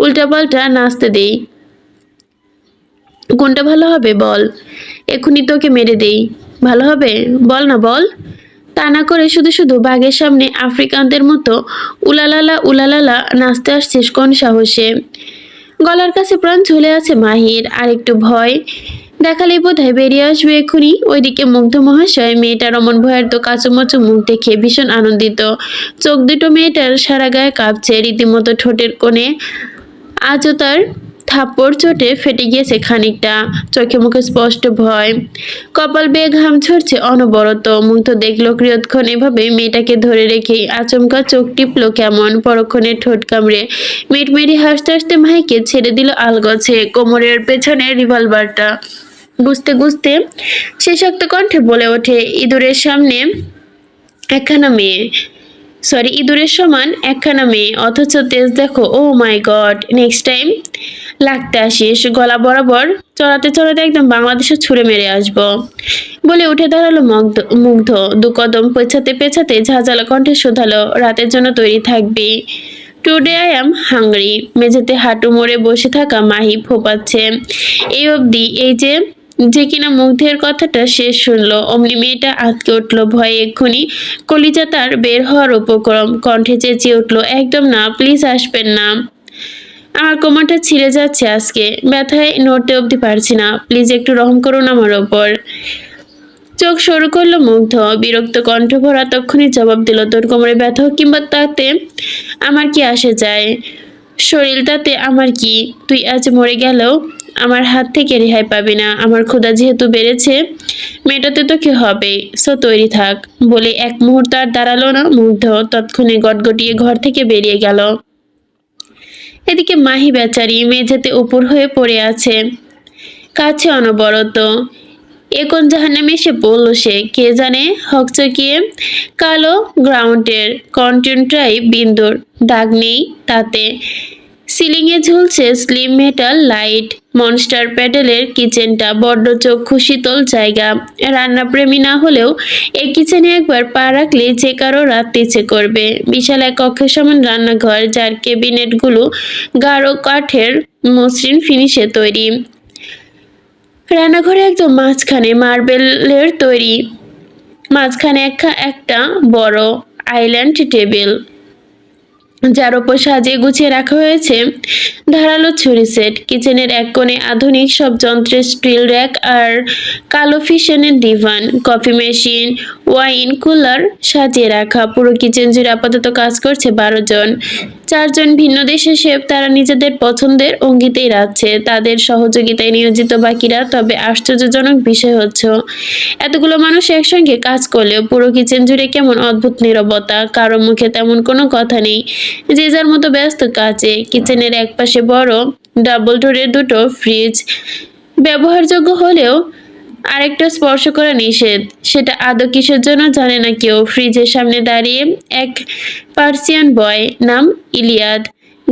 উল্টাপাল্টা নাচতে দেই। কোনটা ভালো হবে বল? এখনই তোকে মেরে দেই, ভালো হবে? বল না বল। তা না করে শুধু শুধু বাঘের সামনে আফ্রিকানদের মতো উলালালা উলালালা নাচতে আসছিস কোন সাহসে? গলার কাছে প্রাণ ঝুলে আছে মাহির, আর একটু ভয় দেখালেই বোধহয় বেরিয়ে আসবে এক্ষুনি। ওইদিকে মুগ্ধ মহাশয় মেয়েটার অমন ভয়ের তো কাচুমাচু মুখ দেখে ভীষণ আনন্দিত। চোখ দুটো মেয়েটার সারা গায়ে কাঁপছে, রীতিমতো ঠোঁটের কোণে আজও তার থাপ্পড় চোটে ফেটে গিয়েছে খানিকটা। চোখে মুখে স্পষ্ট ভয়, কপাল বেয়ে ঘাম ঝরছে অনবরত। মুগ্ধ দেখলো কিয়ৎক্ষণ এভাবে মেয়েটাকে ধরে রেখেই আচমকা চোখ টিপলো কেমন, পরক্ষণে ঠোঁট কামড়ে মিটমিটি হাসতে হাসতে মাহিকে ছেড়ে দিল আলগছে কোমরের পেছনে রিভলভারটা গুজতে গুজতে সে শক্ত কণ্ঠে বলে ওঠে, ইঁদুরের সামনে একখানা মেয়ে, সরি ইঁদুরের সমান একখানা মেয়ে, অথচ তেজ দেখো। ও মাই গড, নেক্সট টাইম লাগতে আসিস গলা বরাবর চড়াতে চড়াতে একদম বাংলাদেশে ছুঁড়ে মেরে আসবো। বলে উঠে দাঁড়ালো মুগ্ধ। দু কদম পেছাতে পেছাতে ঝাঁঝালো কণ্ঠে শোধালো, রাতের জন্য তৈরি থাকবি? Today I am hungry. মেঝেতে হাঁটু মোড়ে বসে থাকা মাহি ফোপাচ্ছে। এই অবধি এই যে কিনা মুগ্ধের কথাটা শেষ শুনলো, অমনি মেয়েটা আঁতকে উঠলো ভয়ে, এক্ষুনি কলিজা তার বের হওয়ার উপক্রম। কণ্ঠে চেঁচিয়ে উঠলো, একদম না, প্লিজ আসবেন না, আমার কোমরটা ছিঁড়ে যাচ্ছে আজকে, ব্যথায় নড়তে অবধি পারছি না, প্লিজ একটু রহম করুন আমার ওপর। চোখ সরু করলো মুগ্ধ, বিরক্ত কণ্ঠ ভরা তক্ষুনি জবাব দিল, তোর কোমরে ব্যথা হোক কিংবা তাতে আমার কি আসে যায়? শরীর তাতে আমার কি? তুই আজ মরে গেলেও আমার হাত থেকে রেহাই পাবি না। আমার ক্ষুধা যেহেতু বেড়েছে, মেটাতে তো কি হবে, সো তৈরি থাক। বলে এক মুহূর্ত আর দাঁড়ালো না মুগ্ধ, তৎক্ষণে গটগটিয়ে ঘর থেকে বেরিয়ে গেল। এদিকে মাহি বেচারি মেঝেতে উপর হয়ে পড়ে আছে, কাছে অনবরত। এ কোন জাহান্নামে এসে পড়ল সে, কে জানে। হকচকিয়ে কালো গ্রাউন্ডের কন্টেন্টটাই বিন্দুর দাগ নেই তাতে। সিলিংয়ে ঝুলছে স্লিম মেটাল লাইট। মনস্টার প্যাডেলের কিচেনটা বড্ড চক্ষু শীতল জায়গা। রান্নাপ্রেমী না হলেও এই কিচেনে একবার পা রাখলে যে কারো রাত ইচ্ছে করবে। বিশাল এক কক্ষের সমান রান্নাঘর, যার ক্যাবিনেটগুলো গাঢ় কাঠের মসৃণ ফিনিশে তৈরি। রান্নাঘরে একদম মাঝখানে মার্বেলের তৈরি, মাঝখানে একটা বড় আইল্যান্ড টেবিল, যার ওপর সাজিয়ে গুছিয়ে রাখা হয়েছে ধারালো ছুরি সেট। কিচেনের এক কোণে আধুনিক সব যন্ত্রের স্টিল র্যাক আর কালো ফিশনের divan, coffee machine, wine cooler সাজিয়ে রাখা। পুরো কিচেন জুড়ে আপাতত কাজ করছে 12 জন। 4 জন ভিন্ন দেশের শেফ, তারা নিজেদের পছন্দের অঙ্গিতেই রাঁধছে, তাদের সহযোগিতায় নিয়োজিত বাকিরা। তবে আশ্চর্যজনক বিষয় হচ্ছে, এতগুলো মানুষ একসঙ্গে কাজ করলেও পুরো কিচেন জুড়ে কেমন অদ্ভুত নীরবতা, কারো মুখে তেমন কোনো কথা নেই, যে যার মতো ব্যস্ত কাজে। কিচেনের একপাশে বড় ডাবল ডোরের দুটো ফ্রিজ, ব্যবহারযোগ্য হলেও আরেকটা স্পর্শ করা নিষেধ। সেটা আদৌ কিসের জন্য জানে না কেউ। ফ্রিজের সামনে দাঁড়িয়ে এক পার্সিয়ান বয়, নাম ইলিয়াদ,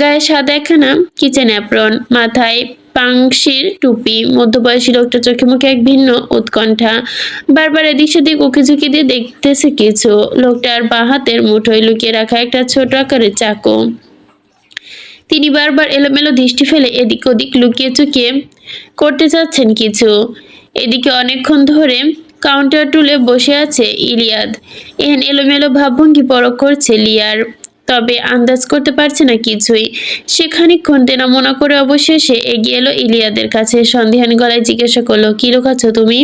গায়ে সাদা একখানা কিচেন অ্যাপ্রন, মাথায় পাংশির টুপি। মধ্যবয়সী লোকটা চোখে মুখে এক ভিন্ন উৎকণ্ঠা, বারবার এদিক সেদিক উকিঝুঁকি দিয়ে দেখতেছে কিছু। লোকটার বাঁ হাতের মুঠোয় লুকিয়ে রাখা একটা ছোট আকারের চাকু। তিনি বারবার এলোমেলো দৃষ্টি ফেলে এদিক ওদিক লুকিয়ে চুকিয়ে করতে চাচ্ছেন কিছু। এদিকে অনেকক্ষণ ধরে কাউন্টার টুলে বসে আছে ইলিয়াদ। এহেন এলোমেলো ভাবভঙ্গি পরখ করছে লিয়ার, তবে আন্দাজ করতে পারছে না কিছুই। সে খানিকক্ষণ তেনা মনে করে অবশেষে এগিয়ে এলো ইলিয়াদের কাছে। সন্দিহান গলায় জিজ্ঞাসা করলো, কি লুকাচ্ছ তুমি?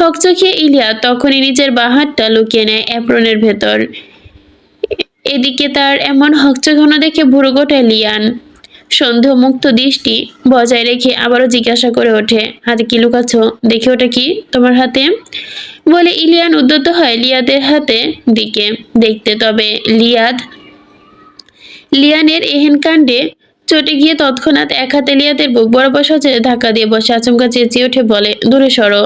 হকচকিয়ে ইলিয়াদ তখনই নিজের বাঁ হাতটা লুকিয়ে নেয় অ্যাপ্রনের ভেতর। এদিকে তার এমন হকচকানো দেখে ভুরু গোটায় লিয়ান। সন্দেহমুক্ত দৃষ্টি বজায় রেখে আবারও জিজ্ঞাসা করে ওঠে, হাতে কি লুকাচ্ছ? দেখে ওটা কি তোমার হাতে? বলে ইলিয়ান উদ্যত হয় লিয়াদের হাতে দিকে দেখতে। তবে লিয়ানের এহেন কাণ্ডে চটে গিয়ে তৎক্ষণাৎ এক হাতে লিয়াদের বুক বরাবর সজোরে ধাক্কা দিয়ে বসে আচমকা চেঁচিয়ে উঠে বলে, দূরে সরো।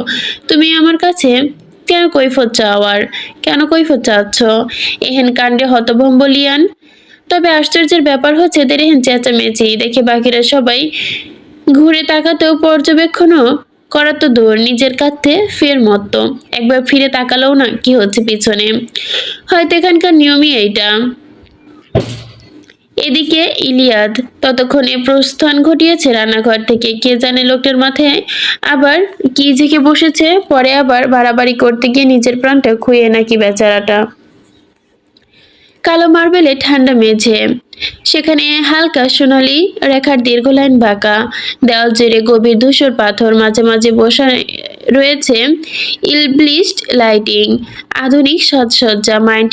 তুমি আমার কাছে কেন কৈফত চাওয়ার? কেন কৈফত চাচ্ছ এহেন কাণ্ডে হতভম্ব লিয়ান? তবে আশ্চর্যের ব্যাপার হচ্ছে এদের এহেন চেঁচামেচি দেখে বাকিরা সবাই ঘুরে তাকাতেও পর্যবেক্ষণও করা তো দূর, নিজের কাঁধে ফের মত্ত একবার ফিরে তাকালেও না কি হচ্ছে পিছনে। হয়তো এখানকার নিয়মই এইটা। এদিকে ইলিয়াদ ততক্ষণে প্রস্থান ঘটিয়েছে রান্নাঘর থেকে। কে জানে লোকটার মাথায় আবার কি ঝেঁকে বসেছে, পরে আবার বাড়াবাড়ি করতে গিয়ে নিজের প্রাণটা খুইয়ে নাকি বেচারাটা। কালো মার্বেলে ঠান্ডা মেঝে, সেখানে হালকা সোনালি রেখার দীর্ঘ লাইন বাঁকা দেওয়াল জুড়ে গভীর ধূসর পাথর, মাঝে মাঝে বসা রয়েছে ইলব্লিস্ট লাইটিং, আধুনিক সাজসজ্জা, মাইন্ড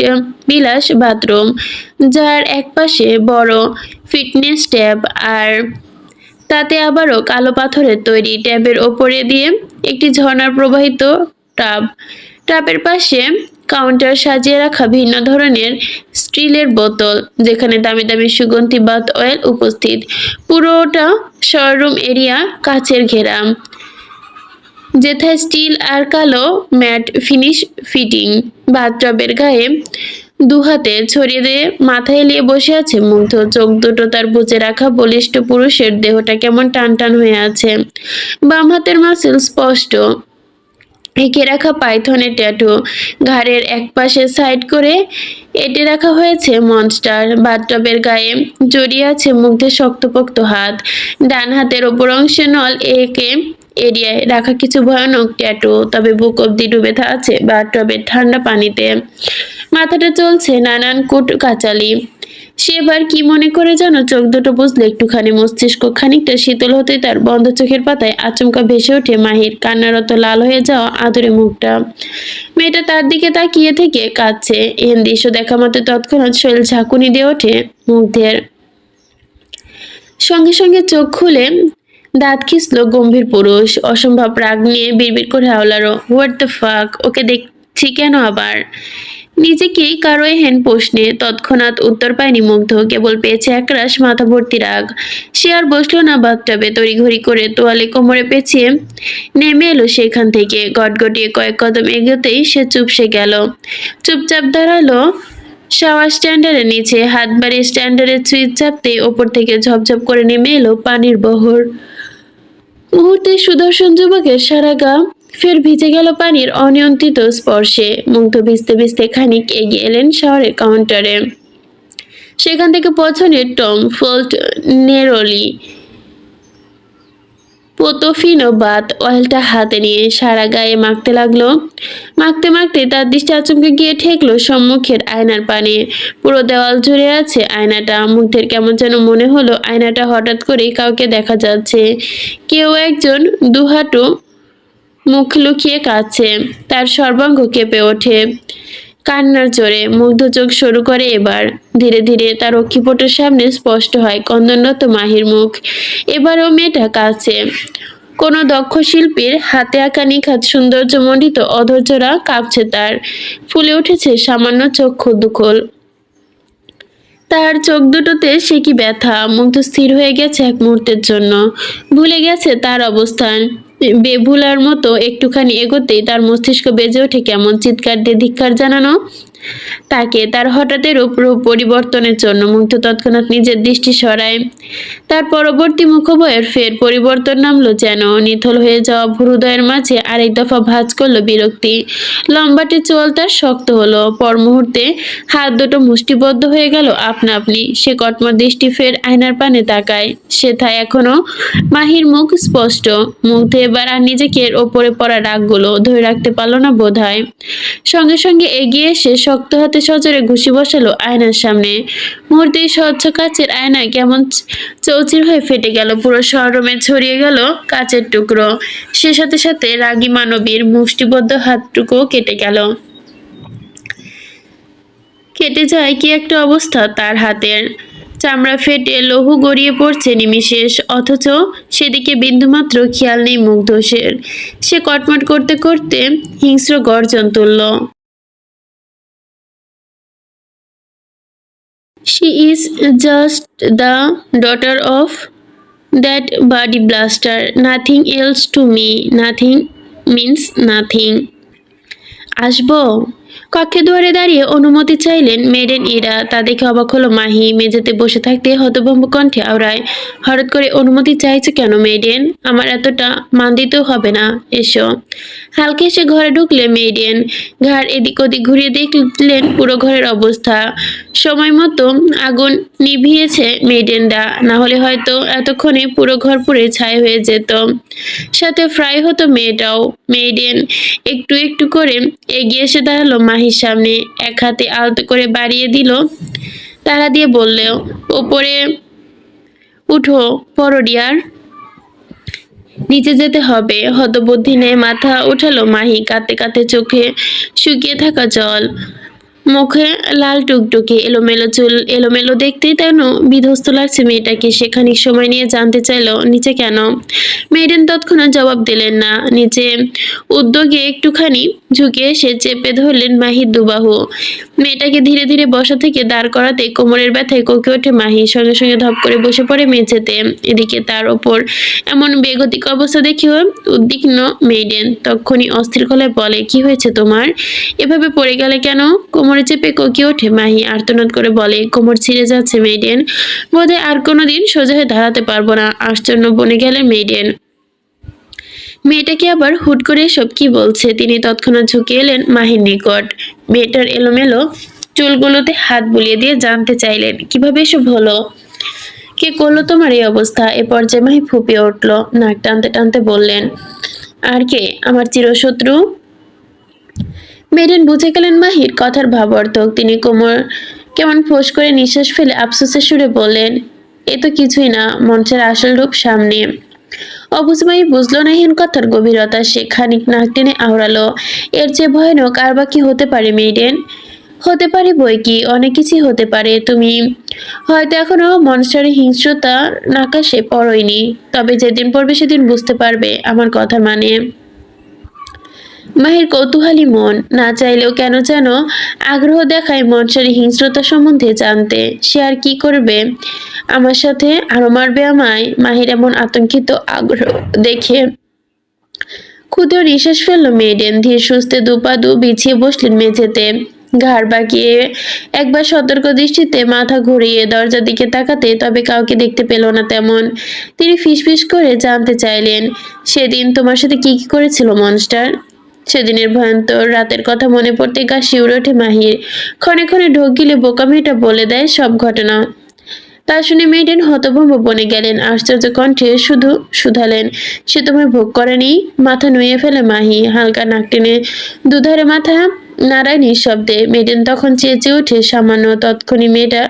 বিলাস বাথরুম, যার একপাশে বড় ফিটনেস ট্যাব, আর তাতে আবারও কালো পাথরের তৈরি ট্যাবের ওপরে দিয়ে একটি ঝর্ণার প্রবাহিত টাব। টাবের পাশে কাউন্টার সাজিয়ে রাখা ভিন্ন ধরনের স্টিলের বোতল, যেখানে দামি দামি সুগন্ধি বাথ অয়েল উপস্থিত। পুরোটা শোরুম এরিয়া কাচের ঘেরা, যেথায় স্টিল আর কালো ম্যাট ফিনিশ ফিটিং। বাথটবের গায়ে দুহাতে ছড়িয়ে দিয়ে মাথায় এলিয়ে বসে আছে মুগ্ধ। চোখ দুটো তার বুজে রাখা বলিষ্ঠ পুরুষের দেহটা কেমন টান টান হয়ে আছে। বাম হাতের মাসেল স্পষ্ট, এঁকে রাখা পাইথনের ট্যাটু, ঘাড়ের একপাশে সাইড করে এঁটে রাখা হয়েছে মনস্টার। বাথটবের গায়ে জড়িয়ে আছে মুগ্ধের শক্তপোক্ত হাত, ডান হাতের ওপর অংশে নল এঁকে এরিয়ায় রাখা কিছু ভয়ানক ট্যাটু। তবে বুক অব্দি ডুবে আছে বাথটবের ঠান্ডা পানিতে। মাথাটা চলছে নানান কুট কাচালি। সে এবার কি মনে করে যেন চোখ দুটো বুঝলে একটুখানি, মস্তিষ্ক খানিকটা শীতল হতে তার বন্ধ চোখের পাতায় আচমকা ভেসে ওঠে মাহির কান্নারত লাল হয়ে যাওয়া আদুরে মুখটা। মেয়েটা তার দিকে তাকিয়ে থেকে কাঁদছে। এহেন দৃশ্য দেখা মাত্র তৎক্ষণাৎ শরীর ঝাঁকুনি দিয়ে ওঠে মুগ্ধের। সঙ্গে সঙ্গে চোখ খুলে দাঁত খিসল গম্ভীর পুরুষ। অসম্ভব রাগ নিয়ে বিড়বিড় করে হাওলারো, হোয়াট দ্য ফাক, ওকে দেখছি কেন আবার? নিজেকেই কারো এহেন প্রশ্নে তৎক্ষণাৎ উত্তর পায়নি মুগ্ধ, কেবল পেয়েছে একরাশ মাথা ভর্তি রাগ। সে আর বসলো না বাথটবে, তড়িঘড়ি করে তোয়ালে কোমরে পেঁচিয়ে নেমে এলো সেখান থেকে। গটগটিয়ে কয়েক কদম এগোতেই সে চুপসে গেল, চুপচাপ দাঁড়ালো শাওয়ার স্ট্যান্ডারের নিচে। হাত বাড়িয়ে স্ট্যান্ডারের সুইচ চাপতেই ওপর থেকে ঝপঝপ করে নেমে এলো পানির বহর। মুহূর্তে সুদর্শন যুবকের সারা গা ফের ভিজে গেল পানির অনিয়ন্ত্রিত স্পর্শে। মুগ্ধ ভিজতে ভিজতে খানিক এগিয়ে এলেন শাওয়ারের কাউন্টারে। সেখান থেকে পছন্দের টম ফোল্ড নেরোলি পোতোফিনো বাথ অয়েলটা হাতে নিয়ে সারা গায়ে মাখতে লাগলো। মাখতে মাখতে তার দৃষ্টি আচমকে গিয়ে ঠেকলো সম্মুখের আয়নার পানে। পুরো দেওয়াল জুড়ে আছে আয়নাটা। মুগ্ধের কেমন যেন মনে হলো আয়নাটা হঠাৎ করেই কাউকে দেখা যাচ্ছে। কেউ একজন দুহাঁটু মুখ লুকিয়ে কাঁদছে। তার সর্বাঙ্গ কেঁপে ওঠে কান্নার জোরে। মুগ্ধ চোখ শুরু করে এবার। ধীরে ধীরে তার অক্ষিপটের সামনে স্পষ্ট হয় কন্দনরত মাহির মুখ। এবারও মেয়েটা কাছে, কোনো দক্ষ শিল্পীর হাতে আঁকা নিখাত সৌন্দর্যমণ্ডিত অধৈর্যরা কাঁপছে তার। ফুলে উঠেছে সামান্য চক্ষু দুখল। তার চোখ দুটোতে সে কি ব্যথা! মুগ্ধ স্থির হয়ে গেছে এক মুহূর্তের জন্য। ভুলে গেছে তার অবস্থান। বেভুলার মতো একটুখানি এগোতেই তার মস্তিষ্ক বেজে ওঠে কেমন চিৎকার দিয়ে ধিক্কার জানানো তাকে, তার হঠাৎ রূপ পরিবর্তনের জন্য। মুগ্ধ তৎক্ষণাৎ নিজের দৃষ্টি সরায়। তার পরবর্তী মুখবয়ের ফের পরিবর্তন নামলো যেন। নিথল হয়ে যাওয়া ভ্রুদয়ের মাঝে আরেক দফা ভাঁজ করলো বিরক্তি। লম্বাটে চোয়াল তার শক্ত হলো। পর মুহূর্তে হাত দুটো মুষ্টিবদ্ধ হয়ে গেল আপনা আপনি। সে কটমট দৃষ্টি ফের আয়নার পানে তাকায়। সেথায় এখনো মাহির মুখ স্পষ্ট। মুগ্ধ এবার আর নিজেকে ওপরে পড়া রাগগুলো ধরে রাখতে পারল না বোধহয়। সঙ্গে সঙ্গে এগিয়ে এসে শক্ত হাতে সজোরে ঘুষি বসালো আয়নার সামনে। মুহূর্তেই স্বচ্ছ কাচের আয়নায় কেমন চৌচির হয়ে ফেটে গেল। পুরো শোরুমে ছড়িয়ে গেল কাচের টুকরো। সে সাথে সাথে রাগী মানবীর মুষ্টিবদ্ধ হাতটুকুও কেটে গেল। কেটে যায় কি একটা অবস্থা তার হাতের। চামড়া ফেটে লৌহ গড়িয়ে পড়ছে নিমিষেষ, অথচ সেদিকে বিন্দুমাত্র খেয়াল নেই মুগ্ধের। সে কটমট করতে করতে হিংস্র গর্জন তুলল। She is just the daughter of that body blaster, nothing else to me, nothing means nothing. আসবো? কক্ষে দুয়ারে দাঁড়িয়ে অনুমতি চাইলেন মেডেন ইরা। তা দেখে অবাক হলো মাহি। মেঝেতে বসে থাকতে হতভম্ব কণ্ঠে আওড়ায়, হঠাৎ করে অনুমতি চাইছো কেন মেডেন? আমার এতটা মান দিতেও হবে না, এসো। হালকা এসে ঘরে ঢুকলে মেডেন। ঘাড় এদিক ওদিক ঘুরিয়ে দেখলেন পুরো ঘরের অবস্থা। সময় মতো আগুন নিভিয়েছে মেডেনরা, না হলে হয়তো এতক্ষণে পুরো ঘর পুড়ে ছাই হয়ে যেত। সাথে ফ্রাই হতো মেয়েটাও। মেডেন একটু একটু করে এগিয়ে এসে দাঁড়ালো মাহির সামনে, এক হাতে আলতো করে বাড়িয়ে দিল, তাড়া দিয়ে বলল, ওপরে উঠো পড়ো ডিয়ার, নিচে যেতে হবে। হতবুদ্ধি নিয়ে মাথা উঠালো মাহি, কাঁদতে কাঁদতে চোখে শুকিয়ে থাকা জল, মুখে লাল টুকটুকে, এলোমেলো চুল, এলোমেলো দেখতেই তেন বিধ্বস্ত লাগছে মেয়েটাকে। সে খানিক সময় নিয়ে জানতে চাইলো নিচে কেন। মেয়েডেন তৎক্ষণাৎ জবাব দিলেন না। নিচে উদ্যোগে একটুখানি ঝুঁকে এসে চেপে ধরলেন মাহির দুবাহু। মেয়েটাকে ধীরে ধীরে বসা থেকে দাঁড় করাতে কোমরের ব্যথায় কোঁকে ওঠে মাহি। সঙ্গে সঙ্গে ধপ করে বসে পড়ে মেঝেতে। এদিকে তার ওপর এমন বেগতিক অবস্থা দেখেও উদ্বিগ্ন মেডেন তক্ষুনি অস্থির গলায় বলে, কি হয়েছে তোমার? এভাবে পড়ে গেলে কেন? কোমরে চেপে কোঁকে ওঠে মাহি, আর্তনাদ করে বলে, কোমর ছিঁড়ে যাচ্ছে মেডেন, বোধহয় আর কোনোদিন সোজা হয়ে দাঁড়াতে পারবো না। আশ্চর্য বনে গেলেন মেডেন। মেয়েটাকে আবার হুট করে এসব কি বলছে? তিনি তৎক্ষণাৎ ঝুঁকে এলেন মাহির নিকট। মেয়েটার এলোমেলো চুলগুলোতে হাত বুলিয়ে দিয়ে জানতে চাইলেন, কিভাবে এসব হলো? কে করলো তোমার এই অবস্থা? এ পর্যায়ে মাহি ফুপিয়ে উঠল, নাক টানতে টানতে বললেন, আর কে? আমার চিরশত্রু। মেডেন বুঝে গেলেন মাহির কথার ভাবার্থক। তিনি কোমর কেমন ফোঁস করে নিঃশ্বাস ফেলে আফসোসের সুরে বললেন, এ তো কিছুই না, মঞ্চের আসল রূপ সামনে। অবুঝমাই বুঝলো না হেন কথার গভীরতা। সে খানিক নাক টেনে আওড়ালো, এর চেয়ে ভয়ানক আর বা কি হতে পারে মেডেন? হতে পারে বই কি, অনেক কিছুই হতে পারে। তুমি হয়তো এখনো মনস্টারের হিংস্রতা নাকাশে পড়োইনি, তবে যেদিন পড়বে সেদিন বুঝতে পারবে আমার কথার মানে। মাহির কৌতূহলী মন না চাইলেও কেন যেন আগ্রহ দেখায় মনসারী হিংস্রতা সম্বন্ধে জানতে। সে আর কি করবে? আমার সাথে আরো মারবে আমায়? মাহির এমন আতঙ্কিত আগ্রহ দেখে ক্ষুদ্র নিঃশ্বাস ফেললো মেডেন। ধীর সুস্থে দুপা দু বিছিয়ে বসলেন মেঝেতে, ঘাড় বাঁকিয়ে একবার সতর্ক দৃষ্টিতে মাথা ঘুরিয়ে দরজার দিকে তাকাতে, তবে কাউকে দেখতে পেল না তেমন। তিনি ফিসফিস করে জানতে চাইলেন, সেদিন তোমার সাথে কি কি করেছিল মনস্টার? সেদিনের ভয়ন্তর রাতের কথা মনে পড়তে গা শিউরে ওঠে মাহির। ক্ষণে ক্ষণে ঢোক গিলে বোকা মেয়েটা বলে দেয় সব ঘটনা। তা শুনে মেয়েটেন হতভম্ব বনে গেলেন। আশ্চর্য কণ্ঠে শুধু শুধালেন, সে তোমায় ভোগ করেনি? মাথা নুয়ে ফেলে মাহি, হালকা নাক টেনে দুধারে মাথা নাড়ায় নিঃশব্দে। মেডেন তখন চেঁচে ওঠে সামান্য। তৎক্ষণি মেয়েটা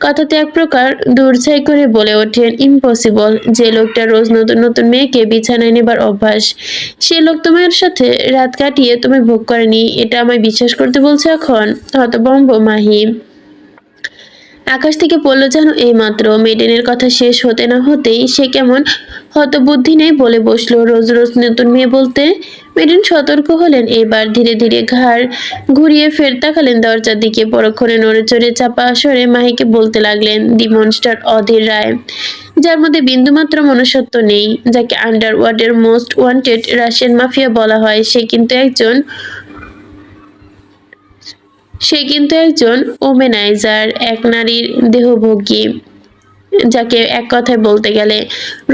কথাতে এক প্রকার দূরছাই করে বলে ওঠেন, ইম্পসিবল। যে লোকটা রোজ নতুন নতুন মেয়েকে বিছানায় নেবার অভ্যাস, সে লোক তোমার সাথে রাত কাটিয়ে তোমায় ভোগ করেনি, এটা আমায় বিশ্বাস করতে বলছে এখন? হতভম্ব মাহি। আকাশ থেকে পড়লো যেন এইমাত্র। মেডেনের কথা শেষ হতে না হতেই সে কেমন হতবুদ্ধি নেই বলে বসলো, রোজ রোজ নতুন মেয়ে বলতে। মেডেন সতর্ক হলেন এবার। ধীরে ধীরে ঘাড় ঘুরিয়ে ফের তাকালেন দরজার দিকে। পরক্ষণে নড়ে চড়ে চাপা আসরে মাহিকে বলতে লাগলেন, দি মনস্টার অধীর রায়, যার মধ্যে বিন্দুমাত্র মনুষ্যত্ব নেই, যাকে আন্ডারওয়ার্ল্ডের মোস্ট ওয়ান্টেড রাশিয়ান মাফিয়া বলা হয়, সে কিন্তু একজন ওমেনাইজার, এক নারীর দেহভোগী, যাকে এক কথায় বলতে গেলে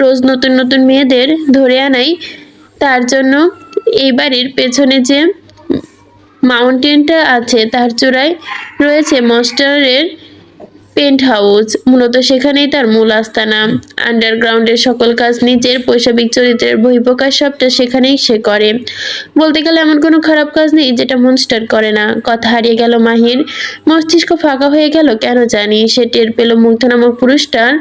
রোজ নতুন নতুন মেয়েদের ধরে আনাই তার জন্য। এই বাড়ির পেছনে যে মাউন্টেনটা আছে তার চূড়ায় রয়েছে মনস্টারের পেন্ট হাউস। মূলত সেখানেই তার মূল আস্তানা। আন্ডারগ্রাউন্ডের সকল কাজ, নিজের পৈশাচিক চরিত্রের বহিঃপ্রকাশ সবটা সেখানেই সে করে। বলতে গেলে এমন কোনো খারাপ কাজ নেই যেটা মনস্টার করে না। কথা হারিয়ে গেল মাহির, মস্তিষ্ক ফাঁকা হয়ে গেল কেন জানি। সে টের পেল মুগ্ধ নামক পুরুষটার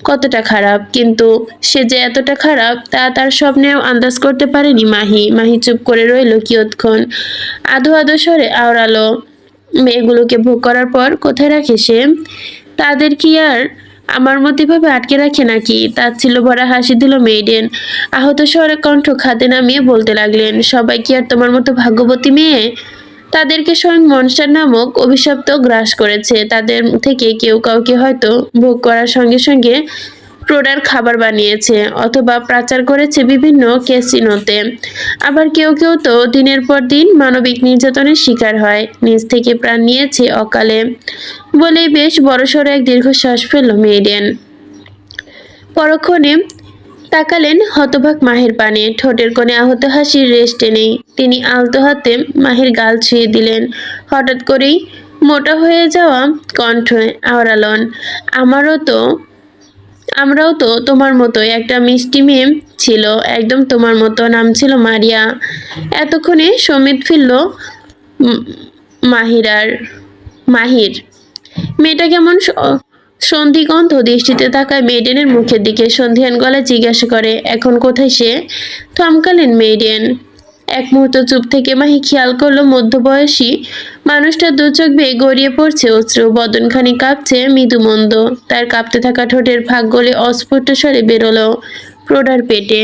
কতটা খারাপ, কিন্তু সে যে এতটা খারাপ তা তার স্বপ্নেও আন্দাজ করতে পারেনি মাহি। মাহি চুপ করে রইল কিয়ৎক্ষণ, আধো আধো স্বরে আওড়ালো, মেয়েগুলোকে ভোগ করার পর কোথায় রাখে সে? তাদের কি আর আমার মতো এভাবে আটকে রাখে নাকি? তাচ্ছিল্য ভরা হাসি দিল মেইডেন। আহত স্বরে কণ্ঠ খাদে নামিয়ে বলতে লাগলেন, সবাই কি আর তোমার মতো ভাগ্যবতী মেয়ে? তাদেরকে স্বয়ং মনস্টার নামক অভিশপ্ত গ্রাস করেছে। তাদের থেকে কেউ কাউকে হয়তো ভোগ করার সঙ্গে সঙ্গে প্রোডার খাবার বানিয়েছে অথবা পাচার করেছে বিভিন্ন ক্যাসিনোতে। আবার কেউ কেউ তো দিনের পর দিন মানবিক নির্যাতনের শিকার হয়, নিজ থেকে প্রাণ নিয়েছে অকালে। বলেই বেশ বড়সড় এক দীর্ঘশ্বাস ফেলল মেইডেন। পরক্ষণে তাকালেন হতবাক মাহের পানে। ঠোঁটের কোণে আহত হাসির রেস্টে নেই। তিনি আলতো হাতে মাহের গাল ছুঁয়ে দিলেন। হঠাৎ করেই মোটা হয়ে যাওয়া কণ্ঠে আওড়ালেন, আমরাও তো তোমার মতোই একটা মিষ্টি মেয়ে ছিল, একদম তোমার মতো, নাম ছিল মারিয়া। এতক্ষণে সমিত ফিরল মাহিরার মাহির। মেয়েটা কেমন সন্ধিগন্ধ দৃষ্টিতে তাকায় মেইডেনের মুখের দিকে। সন্ধিহান গলায় জিজ্ঞাসা করে, এখন কোথায় সে? থমকালেন মেইডেন। এক মুহূর্ত চুপ থেকে মাহি খেয়াল করলো মধ্যবয়সী মানুষটার দু চোখ বেয়ে গড়িয়ে পড়ছে অশ্রু। বদনখানি কাঁপছে মৃদুমন্দ। তার কাঁপতে থাকা ঠোঁটের ফাঁক গলে অস্ফুট স্বরে বেরোলো, প্রোডার পেটে।